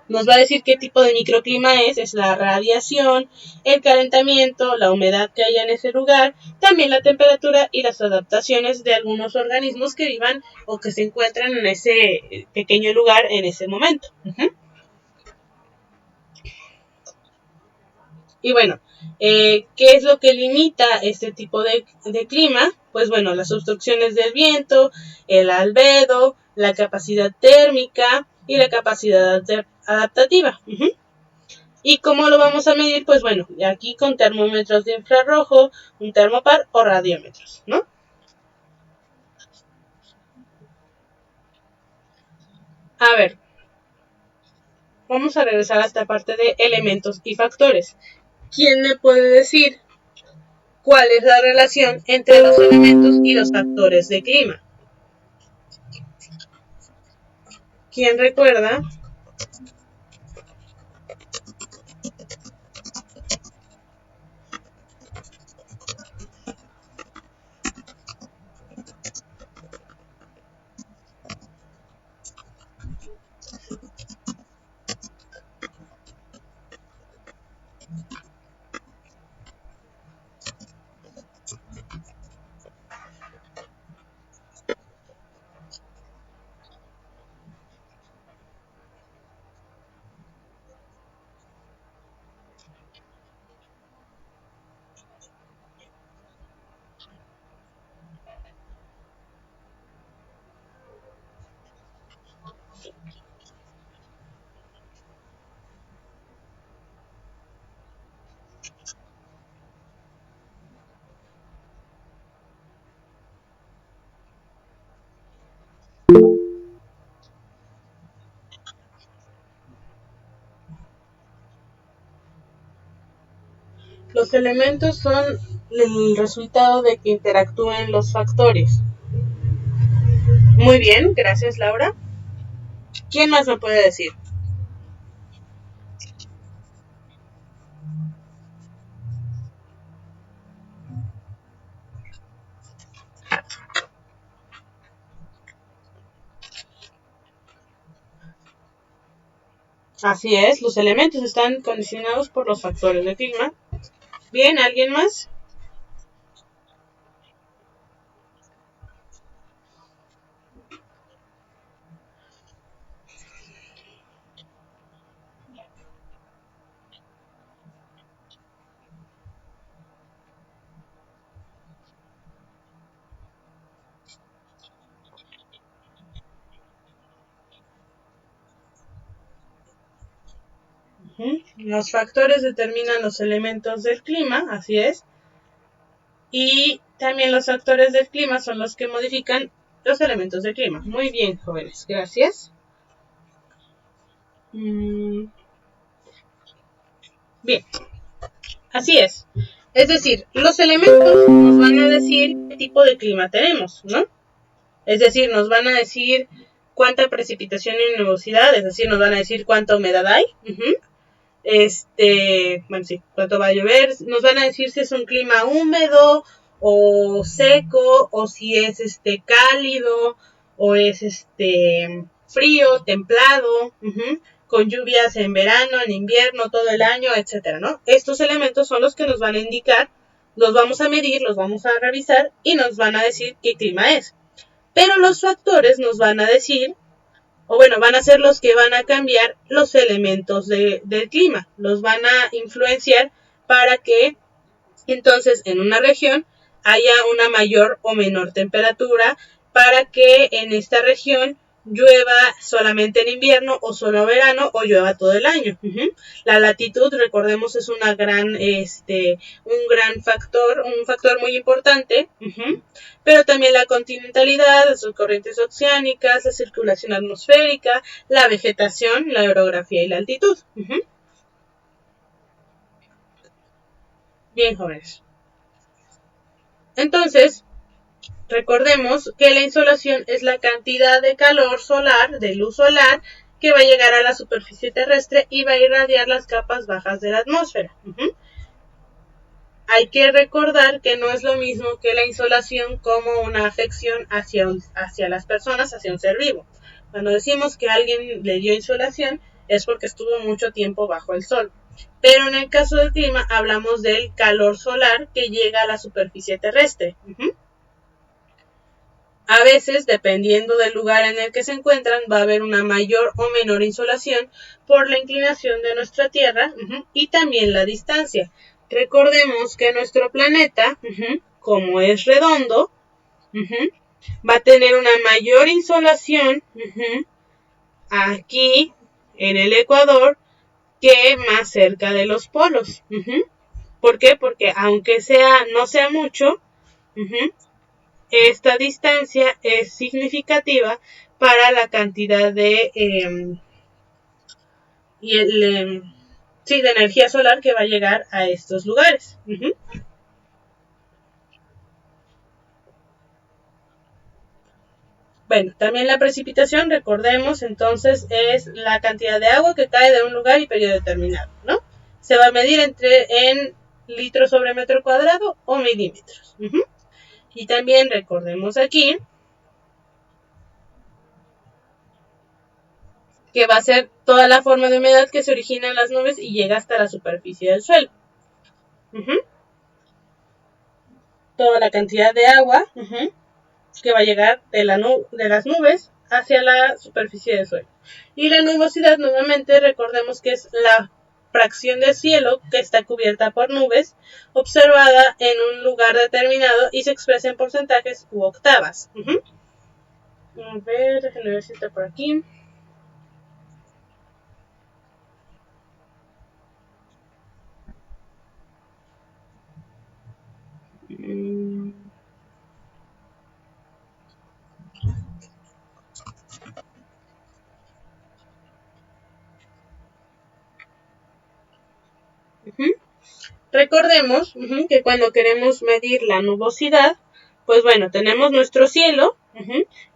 nos va a decir qué tipo de microclima es la radiación, el calentamiento, la humedad que haya en ese lugar, también la temperatura y las adaptaciones de algunos organismos que vivan o que se encuentran en ese pequeño lugar en ese momento. Y bueno, ¿qué es lo que limita este tipo de clima? Pues bueno, las obstrucciones del viento, el albedo, la capacidad térmica y la capacidad adaptativa. ¿Y cómo lo vamos a medir? Pues bueno, aquí con termómetros de infrarrojo, un termopar o radiómetros, ¿no? A ver, vamos a regresar a esta parte de elementos y factores. ¿Quién me puede decir cuál es la relación entre los elementos y los factores de clima? ¿Quién recuerda? Los elementos son el resultado de que interactúen los factores. Muy bien, gracias Laura. ¿Quién más me puede decir? Así es, los elementos están condicionados por los factores de clima. Bien, ¿alguien más? Los factores determinan los elementos del clima, así es. Y también los factores del clima son los que modifican los elementos del clima. Muy bien, jóvenes, gracias. Bien, así es. Es decir, los elementos nos van a decir qué tipo de clima tenemos, ¿no? Es decir, nos van a decir cuánta precipitación y nubosidad, es decir, nos van a decir cuánta humedad hay. Bueno, sí, cuánto va a llover. Nos van a decir si es un clima húmedo o seco, o si es cálido, o es frío, templado, con lluvias en verano, en invierno, todo el año, etcétera, ¿no? Estos elementos son los que nos van a indicar, los vamos a medir, los vamos a revisar y nos van a decir qué clima es. Pero los factores nos van a decir, o bueno, van a ser los que van a cambiar los elementos del clima, los van a influenciar para que entonces en una región haya una mayor o menor temperatura, para que en esta región llueva solamente en invierno o solo verano, o llueva todo el año. La latitud, recordemos, es un gran factor, un factor muy importante, pero también la continentalidad, las corrientes oceánicas, la circulación atmosférica, la vegetación, la orografía y la altitud. Bien, jóvenes. Entonces, recordemos que la insolación es la cantidad de calor solar, de luz solar, que va a llegar a la superficie terrestre y va a irradiar las capas bajas de la atmósfera. Hay que recordar que no es lo mismo que la insolación como una afección hacia las personas, hacia un ser vivo. Cuando decimos que a alguien le dio insolación, es porque estuvo mucho tiempo bajo el sol. Pero en el caso del clima, hablamos del calor solar que llega a la superficie terrestre. A veces, dependiendo del lugar en el que se encuentran, va a haber una mayor o menor insolación por la inclinación de nuestra Tierra y también la distancia. Recordemos que nuestro planeta, como es redondo, va a tener una mayor insolación aquí en el Ecuador que más cerca de los polos. ¿Por qué? Porque aunque no sea mucho, esta distancia es significativa para la cantidad de energía solar que va a llegar a estos lugares. Bueno, también la precipitación, recordemos, entonces es la cantidad de agua que cae de un lugar y periodo determinado, ¿no? Se va a medir en litros sobre metro cuadrado o milímetros. Y también recordemos aquí que va a ser toda la forma de humedad que se origina en las nubes y llega hasta la superficie del suelo. Toda la cantidad de agua que va a llegar de las nubes hacia la superficie del suelo. Y la nubosidad, nuevamente, recordemos que es la fracción del cielo que está cubierta por nubes, observada en un lugar determinado y se expresa en porcentajes u octavas. A ver, déjenme ver si está por aquí. Recordemos que cuando queremos medir la nubosidad, pues bueno, tenemos nuestro cielo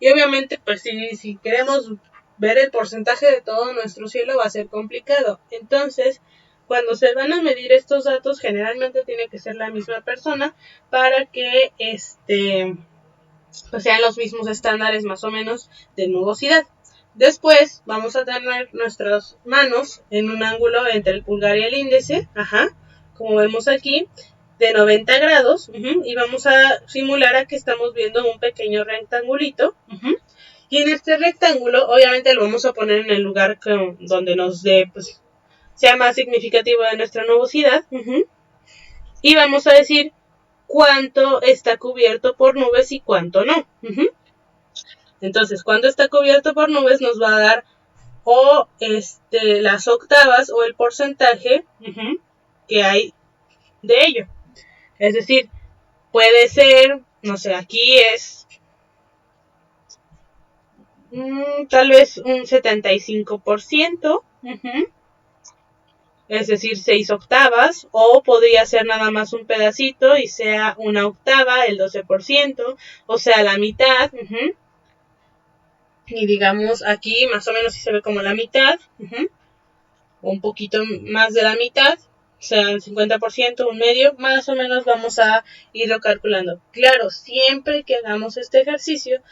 Y obviamente, pues si queremos ver el porcentaje de todo nuestro cielo va a ser complicado. Entonces, cuando se van a medir estos datos, generalmente tiene que ser la misma persona para que pues sean los mismos estándares más o menos de nubosidad. Después vamos a tener nuestras manos en un ángulo entre el pulgar y el índice, como vemos aquí, de 90 grados, y vamos a simular a que estamos viendo un pequeño rectangulito, y en este rectángulo obviamente lo vamos a poner en el lugar donde nos dé, pues, sea más significativo de nuestra nubosidad, y vamos a decir cuánto está cubierto por nubes y cuánto no. Entonces, cuando está cubierto por nubes nos va a dar o las octavas o el porcentaje que hay de ello. Es decir, puede ser, no sé, aquí es tal vez un 75%, es decir, 6 octavas, o podría ser nada más un pedacito y sea una octava, el 12%, o sea, la mitad, y digamos aquí más o menos si se ve como la mitad, o un poquito más de la mitad, o sea, el 50%, un medio, más o menos vamos a irlo calculando. Claro, siempre que hagamos este ejercicio,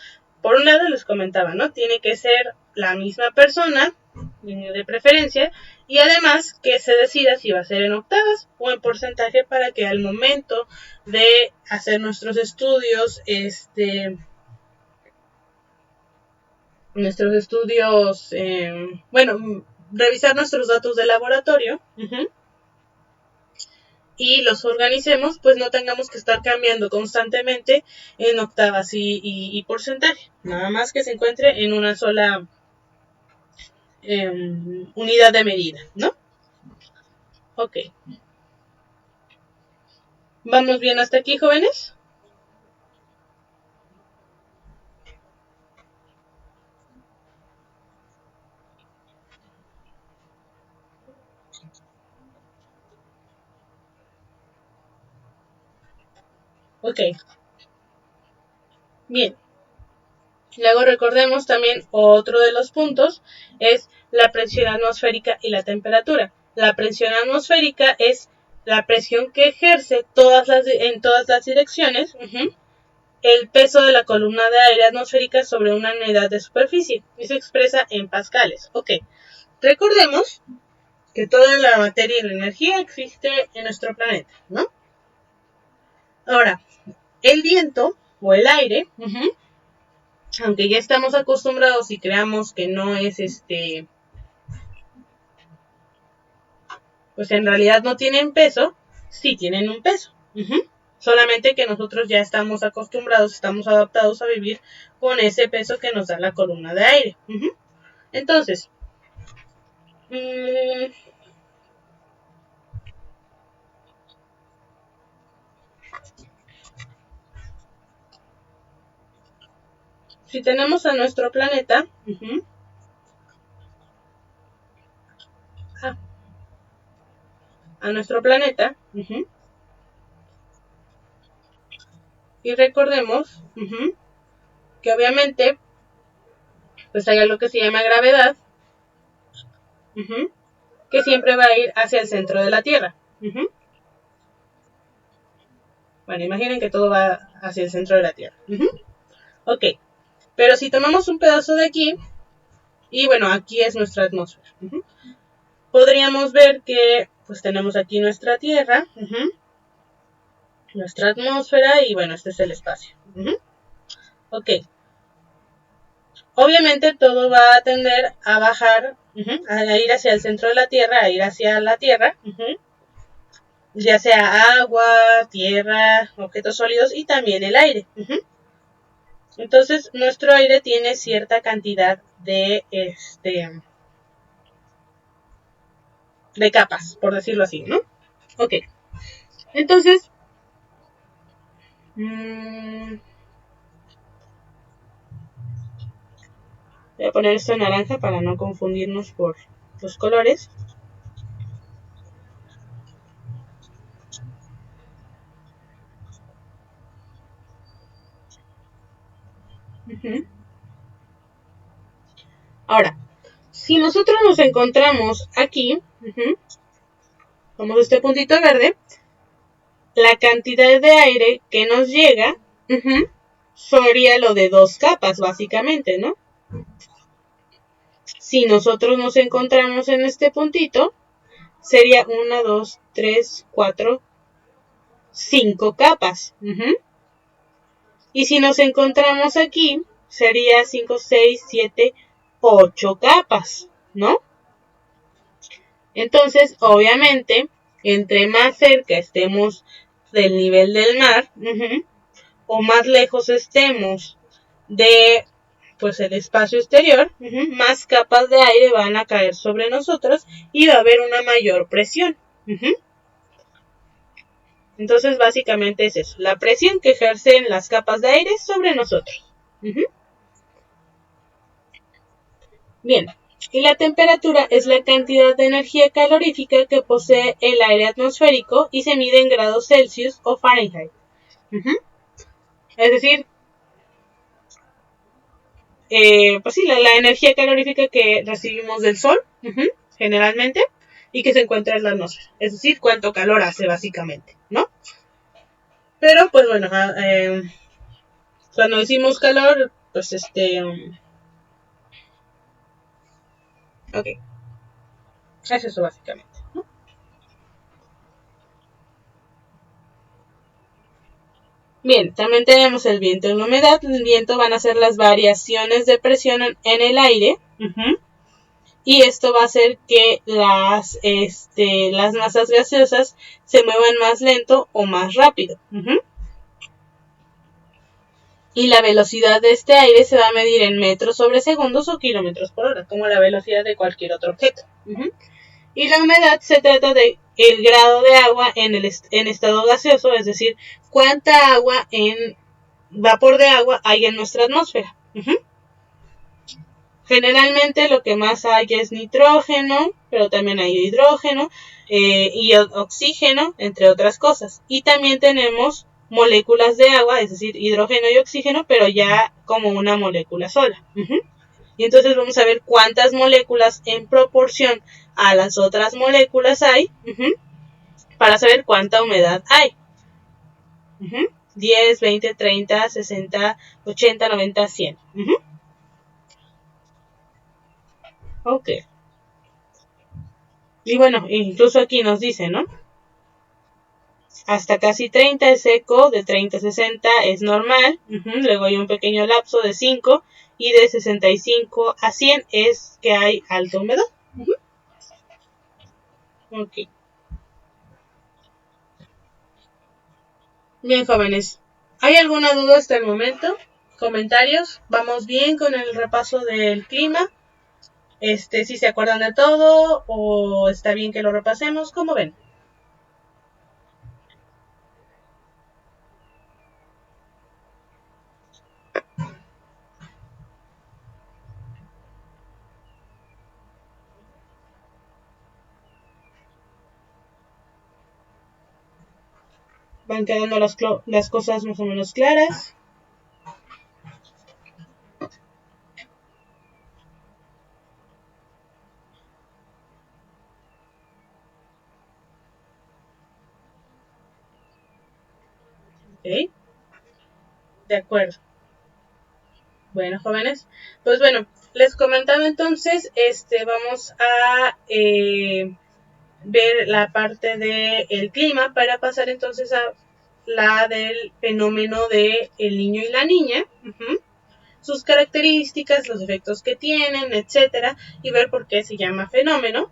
por un lado les comentaba, ¿no? Tiene que ser la misma persona, de preferencia, y además que se decida si va a ser en octavas o en porcentaje para que al momento de hacer nuestros estudios, revisar nuestros datos de laboratorio, y los organicemos, pues no tengamos que estar cambiando constantemente en octavas y porcentaje, nada más que se encuentre en una sola unidad de medida, ¿no? Ok. ¿Vamos bien hasta aquí, jóvenes? Ok. Bien. Luego recordemos también otro de los puntos es la presión atmosférica y la temperatura. La presión atmosférica es la presión que ejerce en todas las direcciones el peso de la columna de aire atmosférica sobre una unidad de superficie y se expresa en pascales. Ok, recordemos que toda la materia y la energía existe en nuestro planeta, ¿no? Ahora, el viento o el aire, aunque ya estamos acostumbrados y creamos que no es pues en realidad no tienen peso, sí tienen un peso. Solamente que nosotros ya estamos acostumbrados, estamos adaptados a vivir con ese peso que nos da la columna de aire. Entonces, si tenemos a nuestro planeta, a nuestro planeta, y recordemos que obviamente pues hay algo que se llama gravedad, que siempre va a ir hacia el centro de la Tierra. Bueno, imaginen que todo va hacia el centro de la Tierra. Ok, pero si tomamos un pedazo de aquí, y bueno, aquí es nuestra atmósfera, podríamos ver que pues tenemos aquí nuestra Tierra, nuestra atmósfera, y bueno, este es el espacio. Ok, obviamente todo va a tender a bajar, a ir hacia el centro de la Tierra, a ir hacia la Tierra, ya sea agua, tierra, objetos sólidos y también el aire. Entonces, nuestro aire tiene cierta cantidad de capas, por decirlo así, ¿no? Ok, entonces, voy a poner esto en naranja para no confundirnos por los colores. Ahora, si nosotros nos encontramos aquí, como este puntito verde, la cantidad de aire que nos llega sería lo de 2 capas, básicamente, ¿no? Si nosotros nos encontramos en este puntito, sería 1, 2, 3, 4, 5 capas. Y si nos encontramos aquí, sería 5, 6, 7, 8 capas, ¿no? Entonces, obviamente, entre más cerca estemos del nivel del mar, o más lejos estemos de pues el espacio exterior, más capas de aire van a caer sobre nosotros y va a haber una mayor presión. Entonces, básicamente es eso, la presión que ejercen las capas de aire sobre nosotros. Bien, y la temperatura es la cantidad de energía calorífica que posee el aire atmosférico y se mide en grados Celsius o Fahrenheit. Es decir, pues sí, la energía calorífica que recibimos del sol, generalmente, y que se encuentra en la atmósfera. Es decir, cuánto calor hace, básicamente, ¿no? Pero, pues bueno, cuando decimos calor, pues ok, es eso básicamente, ¿no? Bien, también tenemos el viento y la humedad. El viento van a ser las variaciones de presión en el aire. Y esto va a hacer que las masas gaseosas se muevan más lento o más rápido. Y la velocidad de este aire se va a medir en metros sobre segundos o kilómetros por hora, como la velocidad de cualquier otro objeto. Y la humedad se trata de el grado de agua en estado gaseoso, es decir, cuánta agua en vapor de agua hay en nuestra atmósfera. Generalmente lo que más hay es nitrógeno, pero también hay hidrógeno y oxígeno, entre otras cosas. Y también tenemos moléculas de agua, es decir, hidrógeno y oxígeno, pero ya como una molécula sola. Y entonces vamos a ver cuántas moléculas en proporción a las otras moléculas hay, para saber cuánta humedad hay. 10, 20, 30, 60, 80, 90, 100. Ok. Y bueno, incluso aquí nos dice, ¿no? Hasta casi 30 es seco, de 30 a 60 es normal, luego hay un pequeño lapso de 5 y de 65 a 100 es que hay alta humedad. Ok. Bien, jóvenes, ¿hay alguna duda hasta el momento? ¿Comentarios? ¿Vamos bien con el repaso del clima? ¿Si se acuerdan de todo o está bien que lo repasemos? ¿Cómo ven? ¿Van quedando las cosas más o menos claras? Ok, de acuerdo. Bueno, jóvenes, pues bueno, les comentaba entonces, vamos a ver la parte del clima para pasar entonces a la del fenómeno de el niño y la niña, sus características, los efectos que tienen, etcétera, y ver por qué se llama fenómeno,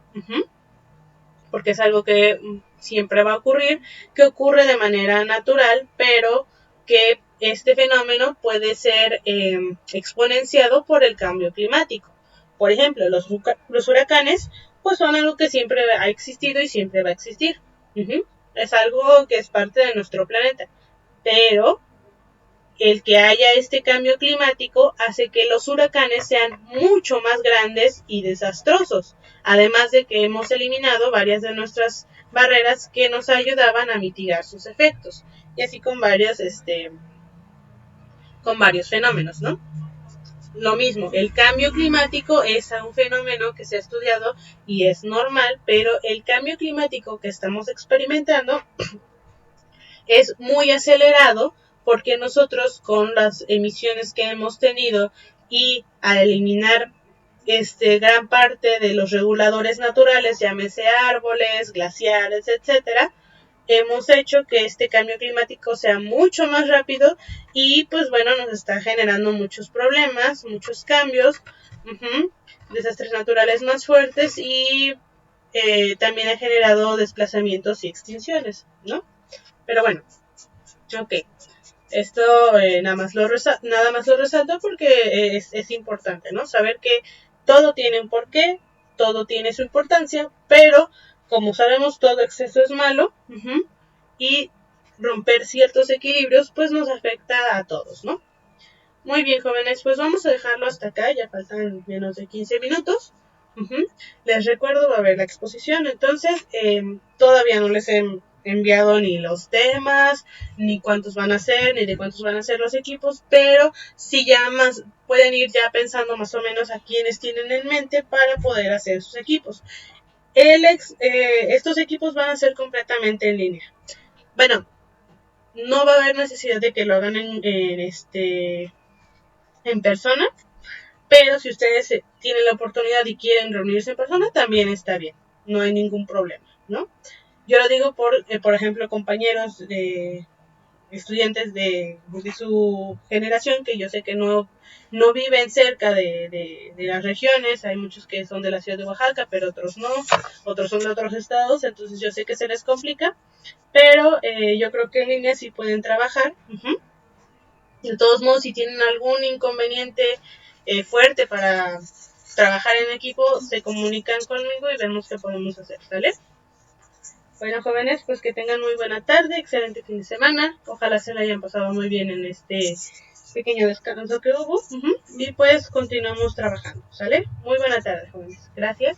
porque es algo que siempre va a ocurrir, que ocurre de manera natural, pero que este fenómeno puede ser exponenciado por el cambio climático. Por ejemplo, los huracanes pues son algo que siempre ha existido y siempre va a existir. Es algo que es parte de nuestro planeta. Pero el que haya este cambio climático hace que los huracanes sean mucho más grandes y desastrosos. Además de que hemos eliminado varias de nuestras barreras que nos ayudaban a mitigar sus efectos. Y así con varios fenómenos, ¿no? lo mismo, el cambio climático es un fenómeno que se ha estudiado y es normal, pero el cambio climático que estamos experimentando es muy acelerado porque nosotros con las emisiones que hemos tenido y al eliminar gran parte de los reguladores naturales, llámese árboles, glaciares, etcétera, hemos hecho que este cambio climático sea mucho más rápido y pues bueno, nos está generando muchos problemas, muchos cambios, desastres naturales más fuertes y también ha generado desplazamientos y extinciones, ¿no? Pero bueno, ok. Esto nada más lo resalto porque es importante, ¿no? Saber que todo tiene un porqué, todo tiene su importancia, pero como sabemos todo exceso es malo, y romper ciertos equilibrios pues nos afecta a todos, ¿no? Muy bien, jóvenes, pues vamos a dejarlo hasta acá, ya faltan menos de 15 minutos. Les recuerdo, va a haber la exposición, entonces todavía no les he enviado ni los temas, ni cuántos van a ser, ni de cuántos van a ser los equipos, pero sí ya más pueden ir ya pensando más o menos a quienes tienen en mente para poder hacer sus equipos. Estos equipos van a ser completamente en línea. Bueno, no va a haber necesidad de que lo hagan en persona, pero si ustedes tienen la oportunidad y quieren reunirse en persona, también está bien, no hay ningún problema, ¿no? Yo lo digo por ejemplo, compañeros de estudiantes de su generación, que yo sé que no viven cerca de las regiones, hay muchos que son de la ciudad de Oaxaca, pero otros no, otros son de otros estados, entonces yo sé que se les complica, pero yo creo que en línea sí pueden trabajar. De todos modos, si tienen algún inconveniente fuerte para trabajar en equipo, se comunican conmigo y vemos qué podemos hacer, ¿sale? Bueno, jóvenes, pues que tengan muy buena tarde, excelente fin de semana. Ojalá se la hayan pasado muy bien en este pequeño descanso que hubo. Y pues continuamos trabajando, ¿sale? Muy buena tarde, jóvenes. Gracias.